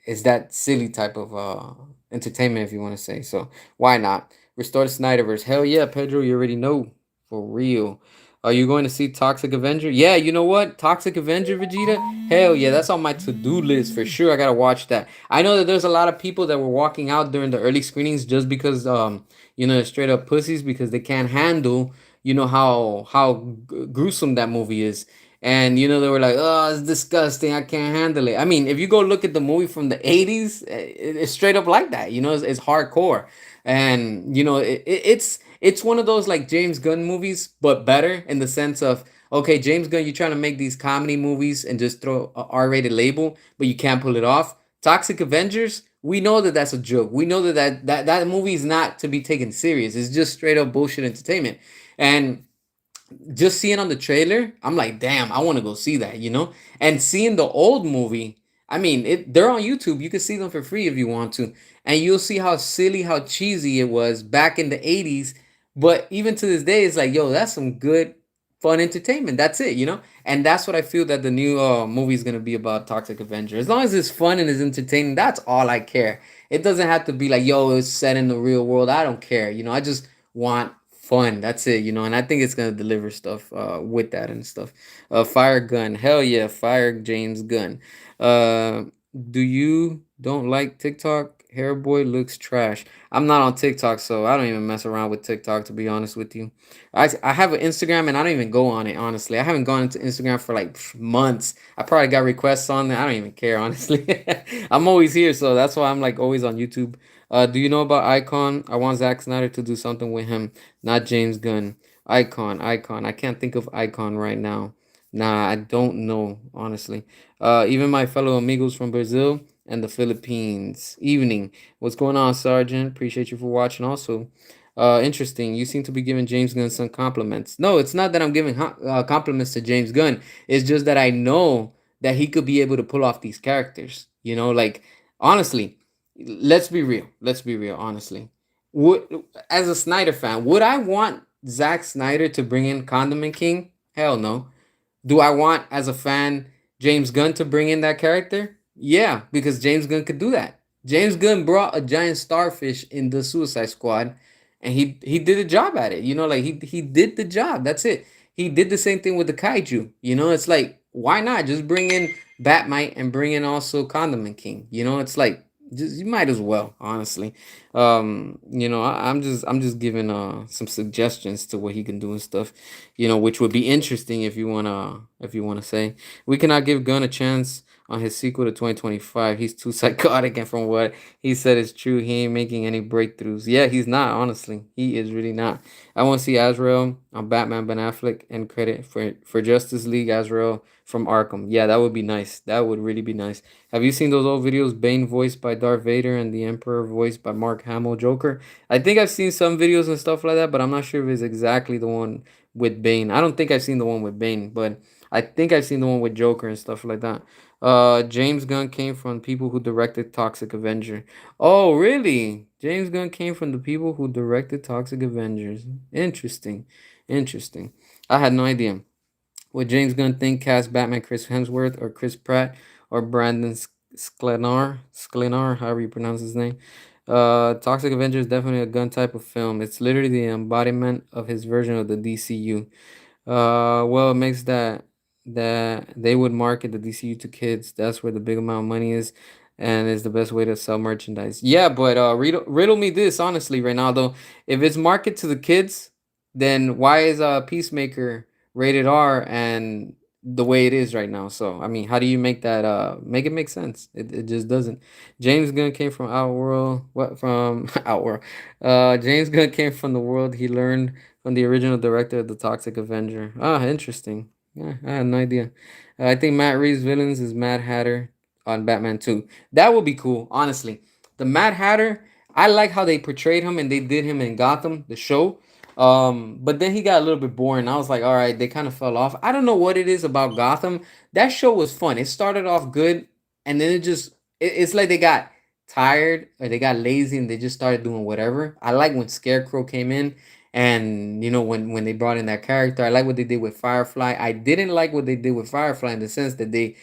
it's that silly type of entertainment if you want to say so. Why not restore the Snyderverse? Hell yeah, Pedro, you already know, for real. Are you going to see Toxic Avenger? Yeah, you know what? Toxic Avenger, Vegeta? Hell yeah, that's on my to-do list for sure. I gotta watch that. I know that there's a lot of people that were walking out during the early screenings just because straight up pussies, because they can't handle how gruesome that movie is. And they were like, "Oh, it's disgusting. I can't handle it." I mean, if you go look at the movie from the 80s, it's straight up like that. It's hardcore. And it's one of those like James Gunn movies, but better in the sense of, okay, James Gunn, you're trying to make these comedy movies and just throw a R-rated label, but you can't pull it off. Toxic Avengers, we know that that's a joke. We know that movie is not to be taken serious. It's just straight up bullshit entertainment. And just seeing on the trailer, I'm like, damn, I want to go see that, you know? And seeing the old movie, I mean, they're on YouTube. You can see them for free if you want to. And you'll see how silly, how cheesy it was back in the 80s. But even to this day, it's like, yo, that's some good, fun entertainment. That's it, you know? And that's what I feel that the new movie is going to be about, Toxic Avenger. As long as it's fun and it's entertaining, that's all I care. It doesn't have to be like, yo, it's set in the real world. I don't care. You know, I just want fun. That's it, you know, and I think it's gonna deliver stuff with that and stuff. Fire Gun, hell yeah, fire James Gunn. Uh, do you don't like TikTok? Hair boy looks trash. I'm not on TikTok, so I don't even mess around with TikTok to be honest with you. I have an Instagram and I don't even go on it honestly. I haven't gone into Instagram for like months. I probably got requests on there. I don't even care honestly. I'm always here, so that's why I'm like always on YouTube. Do you know about Icon? I want Zack Snyder to do something with him, not James Gunn. Icon. I can't think of Icon right now. Nah, I don't know, honestly. Even my fellow amigos from Brazil and the Philippines. Evening. What's going on, Sergeant? Appreciate you for watching also. Interesting. You seem to be giving James Gunn some compliments. No, it's not that I'm giving compliments to James Gunn. It's just that I know that he could be able to pull off these characters. You know, like, honestly, let's be real. Let's be real, honestly. Would, as a Snyder fan, would I want Zack Snyder to bring in Condiment King? Hell no. Do I want, as a fan, James Gunn to bring in that character? Yeah, because James Gunn could do that. James Gunn brought a giant starfish in the Suicide Squad, and he did a job at it. You know, like he did the job. That's it. He did the same thing with the kaiju. You know, it's like, why not just bring in Batmite and bring in also Condiment King? You know, it's like, just you might as well, honestly. I'm just giving some suggestions to what he can do and stuff, which would be interesting if you wanna say. We cannot give Gunn a chance on his sequel to 2025. He's too psychotic, and from what he said is true, he ain't making any breakthroughs. Yeah, he's not, honestly. He is really not. I want to see Azrael on Batman Ben Affleck, and credit for Justice League Azrael from Arkham. Yeah, that would be nice. That would really be nice. Have you seen those old videos? Bane voiced by Darth Vader and the Emperor voiced by Mark Hamill Joker. I think I've seen some videos and stuff like that, but I'm not sure if it's exactly the one with Bane. I don't think I've seen the one with Bane, but I think I've seen the one with Joker and stuff like that. James Gunn came from people who directed Toxic Avenger. Oh, really? James Gunn came from the people who directed Toxic Avengers. Interesting. Interesting. I had no idea. Would James Gunn think cast Batman Chris Hemsworth or Chris Pratt or Brandon Sklenar, however you pronounce his name? Toxic Avenger is definitely a Gunn type of film. It's literally the embodiment of his version of the DCU. Well, it makes that they would market the DCU to kids. That's where the big amount of money is, and is the best way to sell merchandise. Yeah, but riddle me this honestly, Reynaldo. If it's market to the kids, then why is Peacemaker rated R and the way it is right now? So I mean, how do you make that make it make sense? It just doesn't. James Gunn came from Outworld. What from Outworld? James Gunn came from the world he learned from the original director of the Toxic Avenger. Ah, interesting. Yeah, I had no idea. I think Matt Reeves' villains is Mad Hatter on Batman 2. That would be cool, honestly. The Mad Hatter, I like how they portrayed him and they did him in Gotham, the show. But then he got a little bit boring. I was like, all right, they kind of fell off. I don't know what it is about Gotham. That show was fun. It started off good, and then it's like they got tired or they got lazy and they just started doing whatever. I like when Scarecrow came in, and when they brought in that character. I like what they did with Firefly. I didn't like what they did with Firefly in the sense that they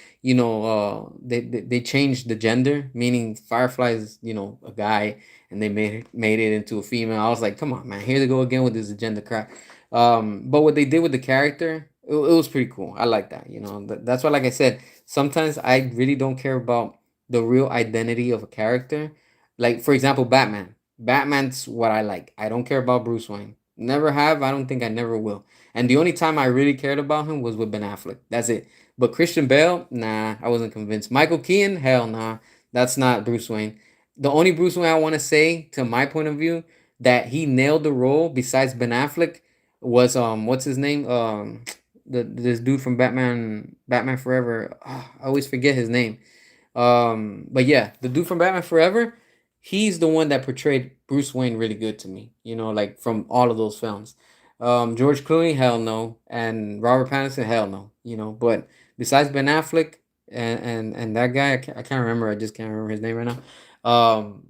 changed the gender, meaning Firefly is a guy, and they made it into a female. I was like, come on, man, here they go again with this agenda crap. But what they did with the character, it was pretty cool. I like that. That's why, like I said, sometimes I really don't care about the real identity of a character. Like, for example, Batman. Batman's what I like. I don't care about Bruce Wayne. Never have. I don't think I never will. And the only time I really cared about him was with Ben Affleck. That's it. But Christian Bale, nah, I wasn't convinced. Michael Keaton, hell nah. That's not Bruce Wayne. the only Bruce Wayne I want to say, to my point of view, that he nailed the role besides Ben Affleck was what's his name, this dude from Batman Forever. Ah, I always forget his name. But yeah, the dude from Batman Forever, he's the one that portrayed Bruce Wayne really good to me. You know, like from all of those films. George Clooney, hell no, and Robert Pattinson, hell no. You know, but besides Ben Affleck and that guy, I can't remember. I just can't remember his name right now.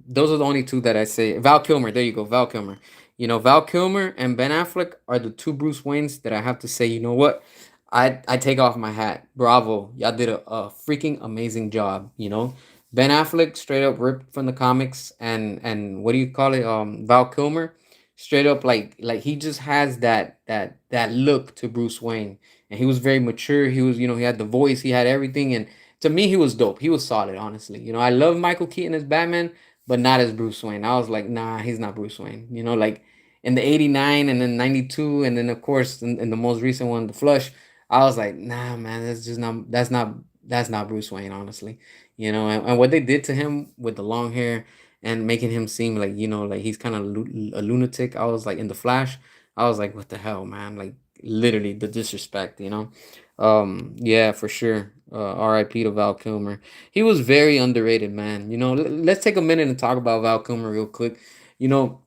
Those are the only two that I say. Val Kilmer, there you go, Val Kilmer. You know, Val Kilmer and Ben Affleck are the two Bruce Waynes that I have to say. You know what? I take off my hat. Bravo, y'all did a freaking amazing job. You know, Ben Affleck straight up ripped from the comics, and what do you call it? Val Kilmer, straight up like he just has that look to Bruce Wayne, and he was very mature. He was, you know, he had the voice, he had everything, and to me he was dope. He was solid, honestly. You know, I love Michael Keaton as Batman, but not as Bruce Wayne. I was like, nah, he's not Bruce Wayne. You know, like in the '89 and then '92, and then of course in the most recent one, The Flush. I was like, nah, man, that's not Bruce Wayne, honestly. You know, and what they did to him with the long hair and making him seem like, you know, like he's kind of a lunatic. I was like, in the Flash, I was like, what the hell, man? Like literally the disrespect, you know. Yeah, for sure. R.I.P. to Val Kilmer. He was very underrated, man. You know, let's take a minute and talk about Val Kilmer real quick. You know,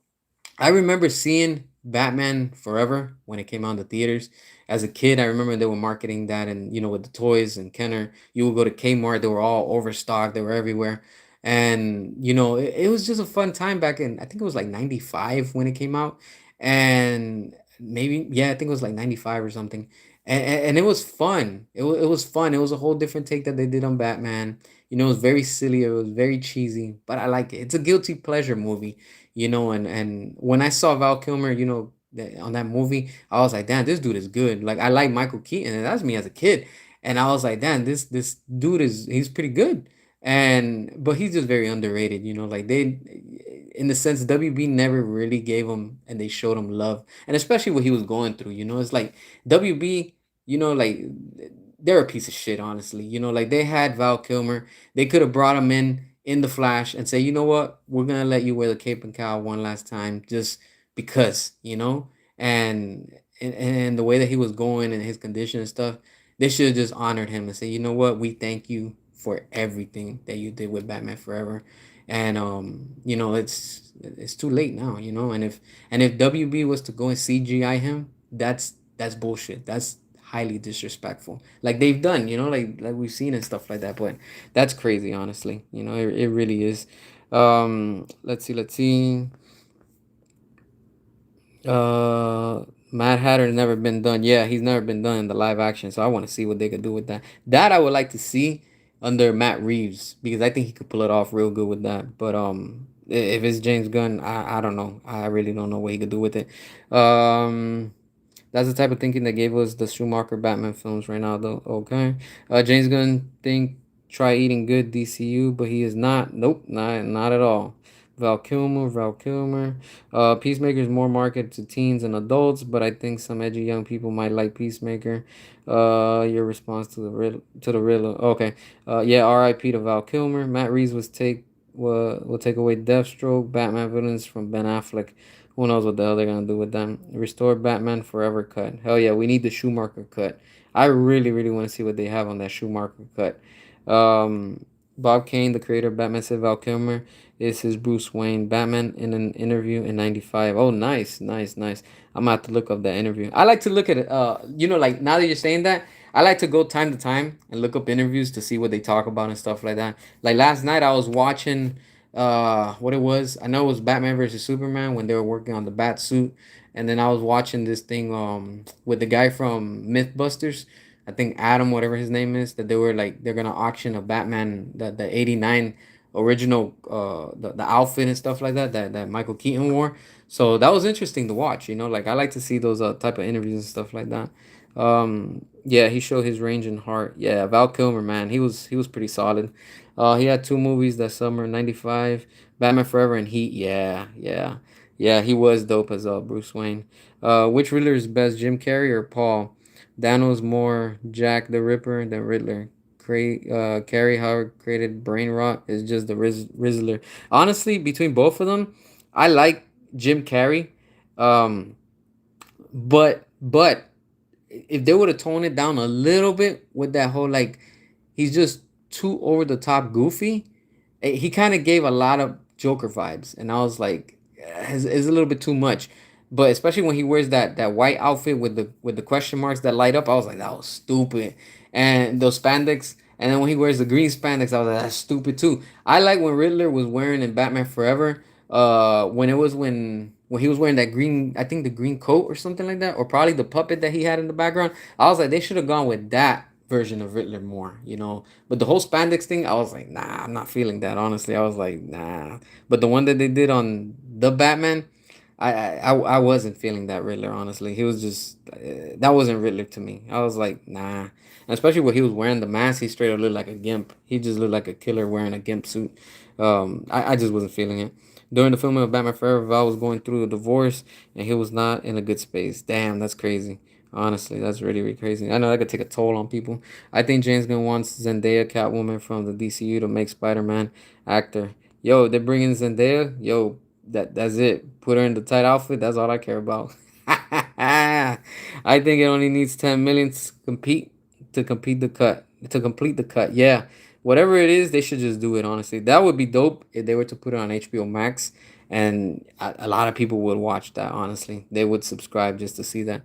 I remember seeing Batman Forever when it came out in the theaters. As a kid, I remember they were marketing that, and you know, with the toys and Kenner, you would go to Kmart, they were all overstocked, they were everywhere. And you know, it was just a fun time back in, I think it was like 95 when it came out. And maybe, yeah, I think it was like 95 or something. And it was fun. It was fun. It was a whole different take that they did on Batman. You know, it was very silly, it was very cheesy, but I like it. It's a guilty pleasure movie, you know. And when I saw Val Kilmer, you know, on that movie, I was like, damn, this dude is good. Like I like Michael Keaton, and that's me as a kid. And I was like, damn, this dude he's pretty good. And but he's just very underrated, you know. Like they, in the sense, WB never really gave him, and they showed him love, and especially what he was going through. You know, it's like WB, you know, like they're a piece of shit, honestly. You know, like they had Val Kilmer, they could have brought him in the Flash and say, you know what, we're gonna let you wear the cape and cowl one last time, just because, you know, and the way that he was going and his condition and stuff, they should have just honored him and say, you know what, we thank you for everything that you did with Batman Forever, and you know, it's too late now, you know, and if WB was to go and CGI him, that's bullshit. That's highly disrespectful, like they've done, you know, like we've seen and stuff like that. But that's crazy, honestly. You know, it really is. Let's see. Mad Hatter never been done. Yeah, he's never been done in the live action. So I want to see what they could do with that. That I would like to see under Matt Reeves, because I think he could pull it off real good with that. But if it's James Gunn, I don't know. I really don't know what he could do with it. Um, that's the type of thinking that gave us the Schumacher Batman films right now, though. Okay. James Gunn think try eating good DCU, but he is not. Nope, not at all. Val Kilmer. Peacemaker is more marketed to teens and adults, but I think some edgy young people might like Peacemaker. Your response to the Riddler. Okay. Yeah. R.I.P. to Val Kilmer. Matt Reeves will take away Deathstroke, Batman villains from Ben Affleck. Who knows what the hell they're gonna do with them? Restore Batman Forever cut. Hell yeah, we need the Schumacher cut. I really, really want to see what they have on that Schumacher cut. Um, Bob Kane, the creator of Batman, said Val Kilmer is his Bruce Wayne. Batman in an interview in '95. Oh, nice, nice, nice. I'm gonna have to look up that interview. I like to look at it. You know, like now that you're saying that, I like to go time to time and look up interviews to see what they talk about and stuff like that. Like last night, I was watching what it was. I know it was Batman versus Superman when they were working on the bat suit, and then I was watching this thing with the guy from Mythbusters. I think Adam, whatever his name is, that they were like they're gonna auction a Batman, the '89 original the outfit and stuff like that Michael Keaton wore. So that was interesting to watch, you know, like I like to see those type of interviews and stuff like that. Yeah, he showed his range and heart. Yeah, Val Kilmer, man, he was pretty solid. He had two movies that summer, '95, Batman Forever and Heat. Yeah, yeah. Yeah, he was dope as Bruce Wayne. Which Riddler is best, Jim Carrey or Paul? Daniel's more Jack the Ripper than Riddler. Carey Howard created Brain Rot is just the Rizzler. Honestly, between both of them, I like Jim Carrey. Um, but if they would have toned it down a little bit with that whole like he's just too over the top goofy. He kind of gave a lot of Joker vibes, and I was like, it's a little bit too much. But especially when he wears that white outfit with the question marks that light up, I was like, that was stupid. And those spandex, and then when he wears the green spandex, I was like, that's stupid too. I like when Riddler was wearing in Batman Forever. When it was when he was wearing that green, I think the green coat or something like that, or probably the puppet that he had in the background. I was like, they should have gone with that version of Riddler more, you know. But the whole spandex thing, I was like, nah, I'm not feeling that. Honestly, I was like, nah. But the one that they did on the Batman, I wasn't feeling that Riddler. Honestly, he was just that wasn't Riddler to me. I was like, nah. And especially when he was wearing the mask, he straight up looked like a gimp. He just looked like a killer wearing a gimp suit. I just wasn't feeling it. During the filming of Batman Forever, Val was going through a divorce and he was not in a good space. Damn, that's crazy. Honestly, that's really, really crazy. I know that could take a toll on people. I think James Gunn wants Zendaya, Catwoman from the DCU to make Spider-Man actor. Yo, they're bringing Zendaya. Yo, that's it. Put her in the tight outfit. That's all I care about. I think it only needs 10 million to complete the cut. To complete the cut. Yeah. Whatever it is, they should just do it, honestly. That would be dope if they were to put it on HBO Max, and a lot of people would watch that, honestly. They would subscribe just to see that.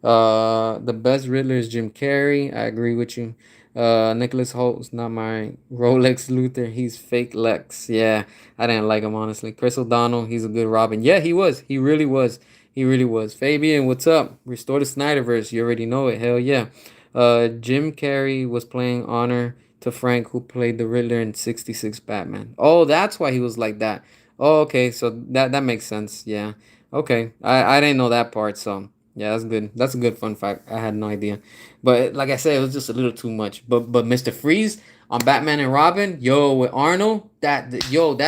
The best Riddler is Jim Carrey. I agree with you. Nicholas Holt's not my Rolex Luthor. He's fake Lex. Yeah, I didn't like him, honestly. Chris O'Donnell, he's a good Robin. Yeah, he was. He really was. He really was. Fabian, what's up? Restore the Snyderverse. You already know it. Hell yeah. Jim Carrey was playing honor to Frank, who played the Riddler in '66 Batman. Oh, that's why he was like that. Oh, okay. So that makes sense. Yeah. Okay. I didn't know that part. So yeah, that's good. That's a good fun fact. I had no idea. But like I said, it was just a little too much. But Mr. Freeze on Batman and Robin, yo, with Arnold, that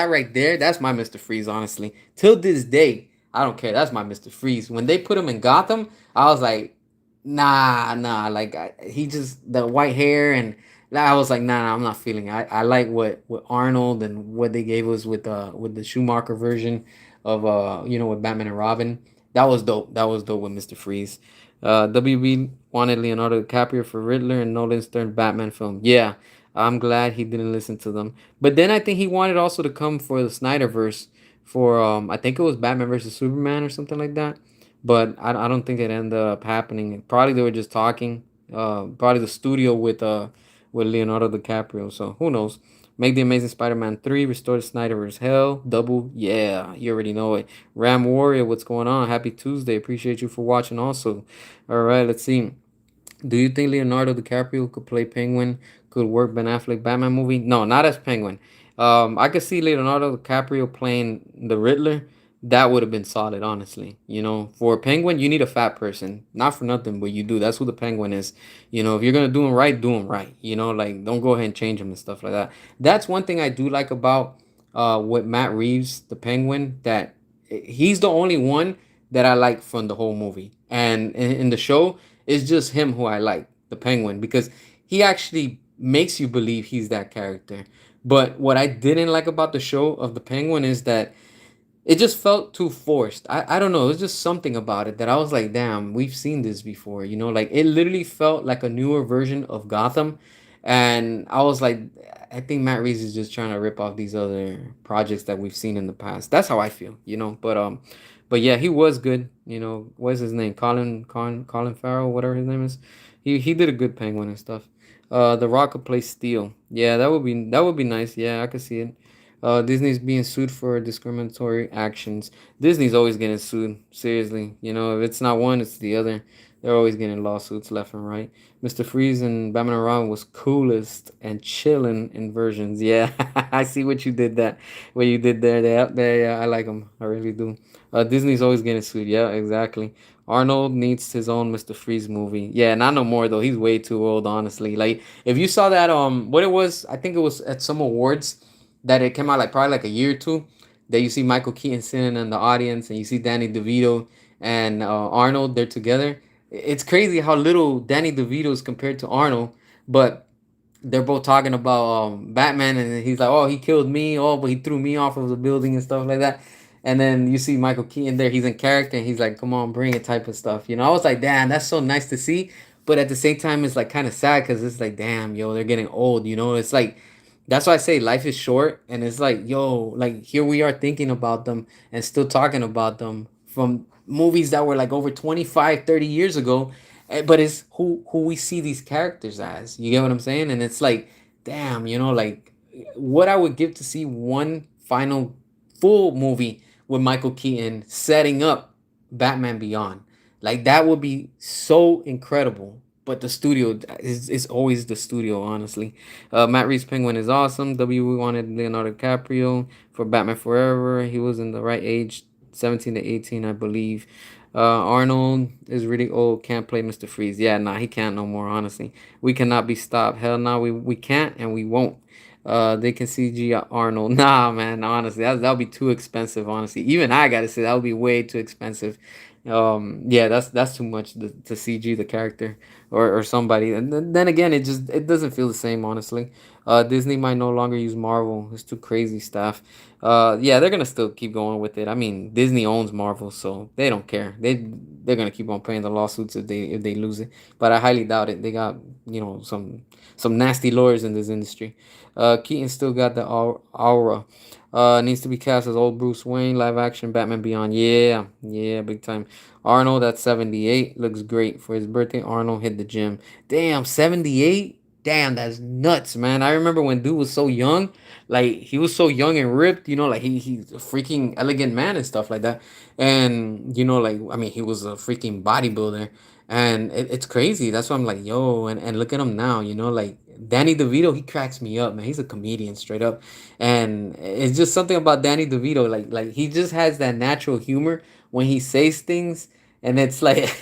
right there, that's my Mr. Freeze, honestly. Till this day, I don't care. That's my Mr. Freeze. When they put him in Gotham, I was like, nah. Like he just the white hair and I was like, nah, I'm not feeling it. I like what Arnold and what they gave us with the Schumacher version of with Batman and Robin. That was dope. That was dope with Mr. Freeze. WB wanted Leonardo DiCaprio for Riddler and Nolan's third Batman film. Yeah, I'm glad he didn't listen to them. But then I think he wanted also to come for the Snyderverse for I think it was Batman versus Superman or something like that. But I don't think it ended up happening. Probably they were just talking. Probably the studio with Leonardo DiCaprio. So who knows? Make the Amazing Spider-Man 3, restore the Snyderverse hell, double, yeah, you already know it. Ram Warrior, what's going on? Happy Tuesday. Appreciate you for watching also. All right, let's see. Do you think Leonardo DiCaprio could play Penguin? Could work Ben Affleck Batman movie? No, not as Penguin. I could see Leonardo DiCaprio playing the Riddler. That would have been solid, honestly. You know, for a Penguin, you need a fat person. Not for nothing, but you do. That's who the Penguin is. You know, if you're gonna do him right. You know, like don't go ahead and change him and stuff like that. That's one thing I do like about with Matt Reeves, the Penguin. That he's the only one that I like from the whole movie, and in the show it's just him who I like, the Penguin, because he actually makes you believe he's that character. But what I didn't like about the show of the Penguin is that it just felt too forced. I don't know. It was just something about it that I was like, damn, we've seen this before. You know, like it literally felt like a newer version of Gotham. And I was like, I think Matt Reeves is just trying to rip off these other projects that we've seen in the past. That's how I feel, you know. But yeah, he was good. You know, what's his name? Colin Farrell, whatever his name is. He did a good Penguin and stuff. The Rock could play Steel. Yeah, that would be nice. Yeah, I could see it. Disney's being sued for discriminatory actions. Disney's always getting sued. Seriously, you know, if it's not one, it's the other. They're always getting lawsuits left and right. Mr. Freeze and Batman and Robin was coolest and chilling in versions. Yeah, I see what you did that. What you did there. They out there. Yeah, I like them. I really do. Disney's always getting sued. Yeah, exactly. Arnold needs his own Mr. Freeze movie. Yeah, not no more though. He's way too old, honestly. Like if you saw that what it was, I think it was at some awards that it came out like probably like a year or two. That you see Michael Keaton sitting in the audience and you see Danny DeVito and Arnold. They're together. It's crazy how little Danny DeVito is compared to Arnold, but they're both talking about Batman, and he's like, "Oh, he killed me. Oh, but he threw me off of the building and stuff like that." And then you see Michael Keaton there. He's in character, and he's like, "Come on, bring it," type of stuff. You know, I was like, "Damn, that's so nice to see." But at the same time, it's like kind of sad because it's like, "Damn, yo, they're getting old." You know, it's like that's why I say life is short, and it's like, yo, like here we are thinking about them and still talking about them from movies that were like over 25, 30 years ago. But it's who we see these characters as. You get what I'm saying? And it's like, damn, you know, like what I would give to see one final full movie with Michael Keaton setting up Batman Beyond. Like that would be so incredible. But the studio is always the studio, honestly. Matt Reeves' Penguin is awesome. We wanted Leonardo DiCaprio for Batman Forever. He was in the right age, 17 to 18, I believe. Arnold is really old. Can't play Mr. Freeze. Yeah, nah, he can't no more. Honestly, we cannot be stopped. Hell, no, we can't and we won't. They can CG Arnold. Nah, man. Honestly, that'll be too expensive. Honestly, even I gotta say that would be way too expensive. Yeah, that's too much to CG the character or somebody. And then again, it doesn't feel the same. Honestly, Disney might no longer use Marvel. It's too crazy stuff. Yeah, they're gonna still keep going with it. I mean, Disney owns Marvel, so they don't care. They're gonna keep on paying the lawsuits if they lose it. But I highly doubt it. They got some nasty lawyers in this industry. Keaton still got the aura. Needs to be cast as old Bruce Wayne, live action Batman Beyond. Yeah, yeah, big time. Arnold at 78 looks great for his birthday. Arnold hit the gym. Damn, 78. Damn, that's nuts, man. I remember when dude was so young, like he was so young and ripped, you know, like he's a freaking elegant man and stuff like that. And you know, like I mean, he was a freaking bodybuilder, and it's crazy. That's why I'm like, yo, and look at him now, you know, like Danny DeVito, he cracks me up, man. He's a comedian straight up, and it's just something about Danny DeVito, like he just has that natural humor when he says things, and it's like.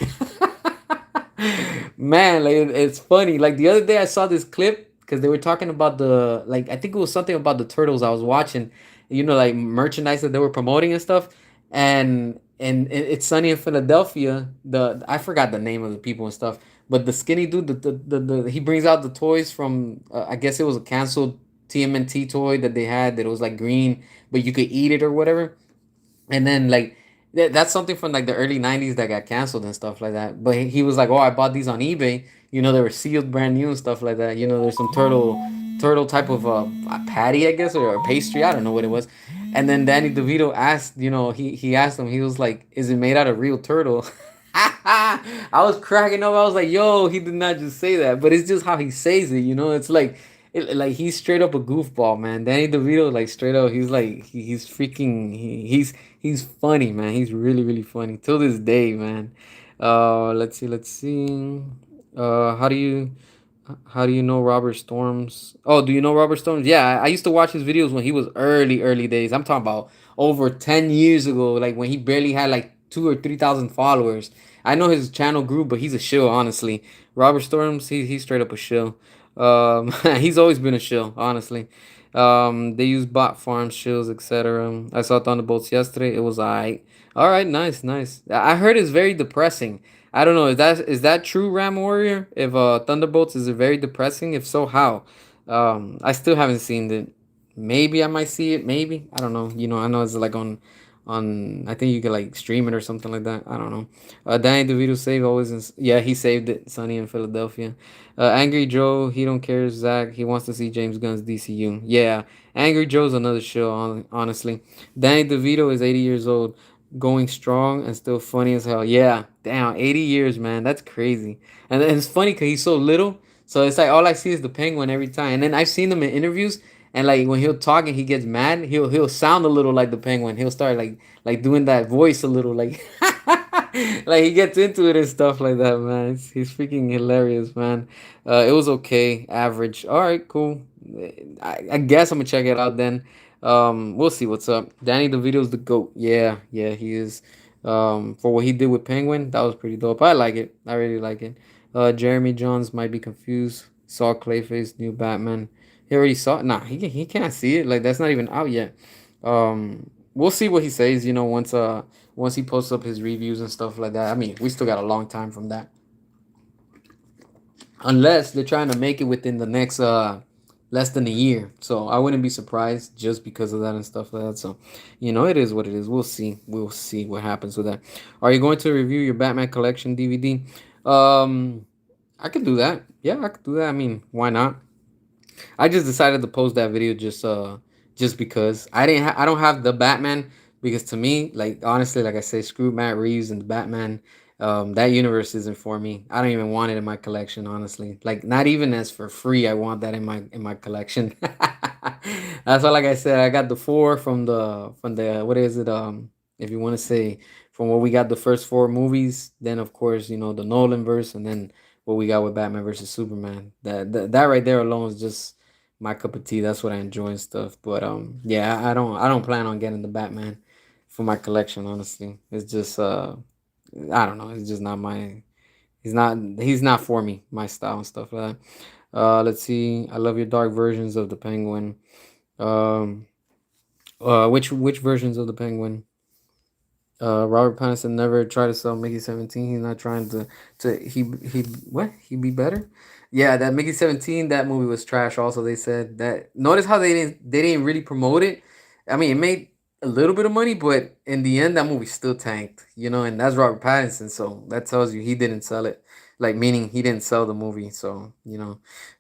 Man, like it's funny. Like the other day, I saw this clip because they were talking about the like I think it was something about the turtles I was watching, you know, like merchandise that they were promoting and stuff. And it's Sunny in Philadelphia. The I forgot the name of the people and stuff, but the skinny dude, the he brings out the toys from I guess it was a canceled TMNT toy that they had that was like green, but you could eat it or whatever. And then like that's something from like the early 90s that got canceled and stuff like that. But he was like, "Oh, I bought these on eBay. You know, they were sealed brand new and stuff like that. You know, there's some turtle type of patty, I guess, or pastry. I don't know what it was." And then Danny DeVito asked, you know, he asked him, he was like, "Is it made out of real turtle?" I was cracking up. I was like, "Yo, he did not just say that, but it's just how he says it. You know, it's like he's straight up a goofball, man. Danny DeVito, like straight up, he's like he's freaking he's funny, man. He's really really funny till this day, man. Let's see. How do you know Robert Storms? Oh, do you know Robert Storms? Yeah, I used to watch his videos when he was early days. I'm talking about over 10 years ago, like when he barely had like 2 or 3 thousand followers. I know his channel grew, but he's a shill, honestly. Robert Storms, he's straight up a shill. He's always been a shill, honestly. They use bot farms, shills, etc. I saw Thunderbolts yesterday. It was alright. All right, nice, nice. I heard it's very depressing. I don't know. Is that true, Ram Warrior? If Thunderbolts is it very depressing? If so, how? I still haven't seen it. Maybe I might see it. Maybe I don't know. You know, I know it's like on. I think you could like stream it or something like that. I don't know. Danny DeVito save always. Yeah, he saved it. Sunny in Philadelphia. Angry Joe, he don't care. Zach, he wants to see James Gunn's DCU. Yeah, Angry Joe's another show. Honestly, Danny DeVito is 80 years old, going strong and still funny as hell. Yeah, damn, 80 years, man. That's crazy. And then it's funny because he's so little. So it's like all I see is the penguin every time. And then I've seen him in interviews, and like when he'll talk and he gets mad, he'll sound a little like the penguin. He'll start like doing that voice a little like like he gets into it and stuff like that, man. He's freaking hilarious, man. It was okay, average. All right, cool. I guess I'm gonna check it out then. We'll see what's up. Danny DeVito's the goat. Yeah, yeah, he is. For what he did with Penguin, that was pretty dope. I like it. I really like it. Jeremy Johns might be confused. Saw Clayface, new Batman. He already saw it. Nah, he can't see it. Like that's not even out yet. We'll see what he says. You know, once he posts up his reviews and stuff like that. I mean, we still got a long time from that. unless they're trying to make it within the next less than a year. So I wouldn't be surprised just because of that and stuff like that. So, it is what it is. We'll see. We'll see what happens with that. Are you going to review your Batman collection DVD? Um, I could do that. Yeah, I could do that. I mean, why not? I just decided to post that video just because I don't have the Batman, because to me, like, honestly, like I say, screw Matt Reeves and the Batman. That universe isn't for me. I don't even want it in my collection, honestly. Like, not even as for free. I want that in my collection. That's why, like I said, I got the four from the what is it? If you want to say, from what we got, the first four movies, then of course, the Nolan verse, and then what we got with Batman versus Superman. That right there alone is just my cup of tea. That's what I enjoy and stuff. But yeah, I don't plan on getting the Batman for my collection. Honestly, it's just I don't know. It's just not my. He's not for me. My style and stuff like that. Let's see. I love your dark versions of the Penguin. Um, which versions of the Penguin? Robert Pattinson never tried to sell Mickey 17. He's not trying to he what? He be better? Yeah, that Mickey 17, that movie was trash also. They said that. Notice how they didn't really promote it. I mean, it made a little bit of money, but in the end that movie still tanked, and that's Robert Pattinson, so that tells you he didn't sell it. Like, meaning he didn't sell the movie, so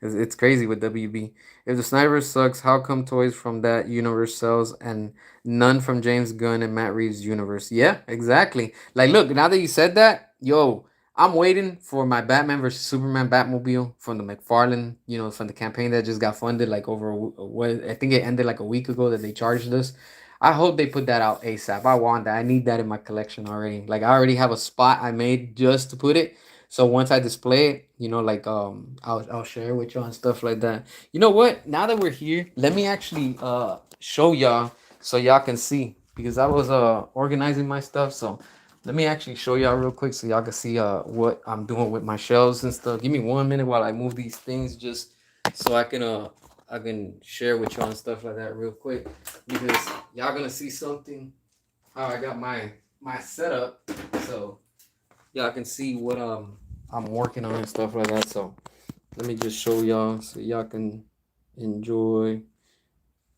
it's crazy with WB. If the Snyderverse sucks, how come toys from that universe sells and none from James Gunn and Matt Reeves' universe? Yeah, exactly. Like, look, now that you said that, yo, I'm waiting for my Batman versus Superman Batmobile from the McFarlane, from the campaign that just got funded like over what I think it ended like a week ago that they charged us. I hope they put that out ASAP. I want that. I need that in my collection already. Like, I already have a spot I made just to put it. So once I display it, like, I'll share with y'all and stuff like that. You know what? Now that we're here, let me actually show y'all so y'all can see, because I was organizing my stuff. So let me actually show y'all real quick so y'all can see what I'm doing with my shelves and stuff. Give me 1 minute while I move these things, just so I can share with y'all and stuff like that real quick, because y'all gonna see something how I got my setup, so y'all can see what I'm working on and stuff like that. So let me just show y'all so y'all can enjoy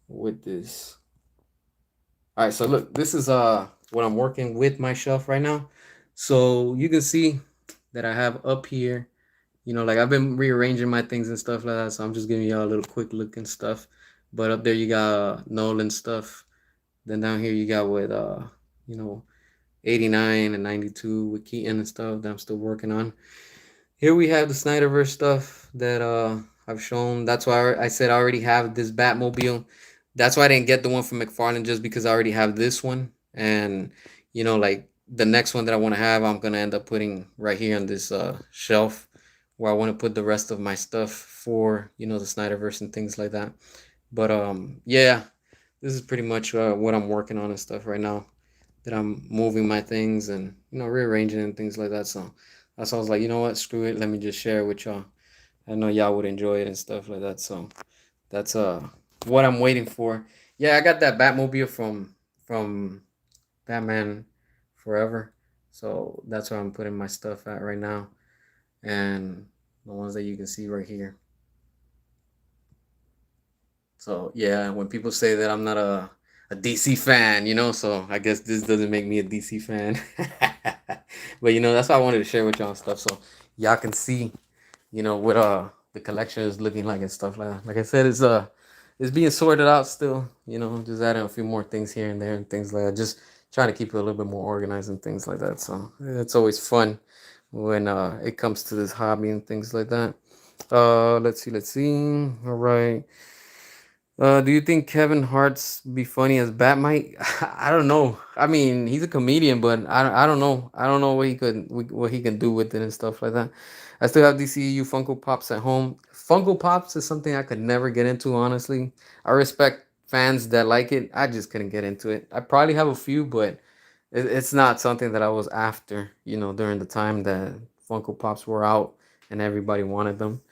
with this. All right, so look, this is what I'm working with my shelf right now. So you can see that I have up here, like, I've been rearranging my things and stuff like that. So I'm just giving y'all a little quick look and stuff. But up there you got Nolan stuff. Then down here you got with you know 89 and 92 with Keaton and stuff that I'm still working on. Here we have the Snyderverse stuff that I've shown. That's why I said I already have this Batmobile. That's why I didn't get the one from McFarlane, just because I already have this one. And like, the next one that I want to have, I'm gonna end up putting right here on this shelf where I want to put the rest of my stuff for the Snyderverse and things like that. But yeah, this is pretty much what I'm working on and stuff right now, that I'm moving my things and rearranging and things like that. So that's why I was like, you know what, screw it, let me just share it with y'all. I know y'all would enjoy it and stuff like that. So that's what I'm waiting for. Yeah, I got that Batmobile from Batman Forever. So that's where I'm putting my stuff at right now. And the ones that you can see right here. So yeah, when people say that I'm not a DC fan, so I guess this doesn't make me a DC fan. But that's why I wanted to share with y'all and stuff, so y'all can see, what the collection is looking like and stuff like that. Like I said, it's being sorted out still, just adding a few more things here and there and things like that. Just trying to keep it a little bit more organized and things like that. So it's always fun when it comes to this hobby and things like that. Let's see. All right. Do you think Kevin Hart's be funny as Batmite? I don't know. I mean, he's a comedian, but I don't know. I don't know what he can do with it and stuff like that. I still have DCU Funko Pops at home. Funko Pops is something I could never get into, honestly. I respect fans that like it. I just couldn't get into it. I probably have a few, but it's not something that I was after, during the time that Funko Pops were out and everybody wanted them.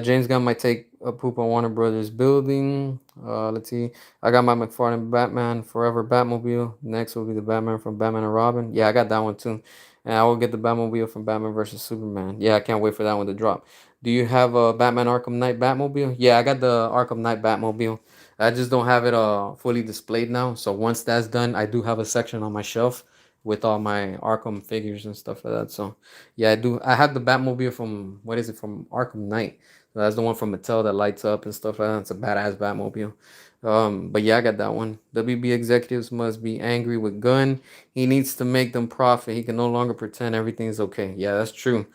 James Gunn might take a poop on Warner Brothers building. Let's see. I got my McFarlane Batman Forever Batmobile. Next will be the Batman from Batman and Robin. Yeah, I got that one too. And I will get the Batmobile from Batman versus Superman. Yeah, I can't wait for that one to drop. Do you have a Batman Arkham Knight Batmobile? Yeah, I got the Arkham Knight Batmobile. I just don't have it fully displayed now. So once that's done, I do have a section on my shelf with all my Arkham figures and stuff like that. So yeah, I do. I have the Batmobile from what is it from Arkham Knight. So that's the one from Mattel that lights up and stuff like that. It's a badass Batmobile. But yeah, I got that one. WB executives must be angry with Gunn. He needs to make them profit. He can no longer pretend everything's okay. Yeah, that's true.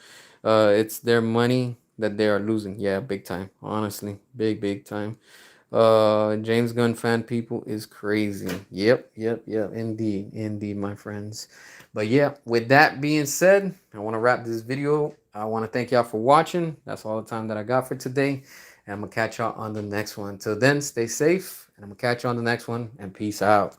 It's their money that they are losing. Yeah, big time. Honestly, big time. James Gunn fan people is crazy. Yep. Indeed, my friends. But yeah, with that being said, I want to wrap this video. I want to thank y'all for watching. That's all the time that I got for today. And I'm gonna catch y'all on the next one. Till then, stay safe, and I'm gonna catch you on the next one. And peace out.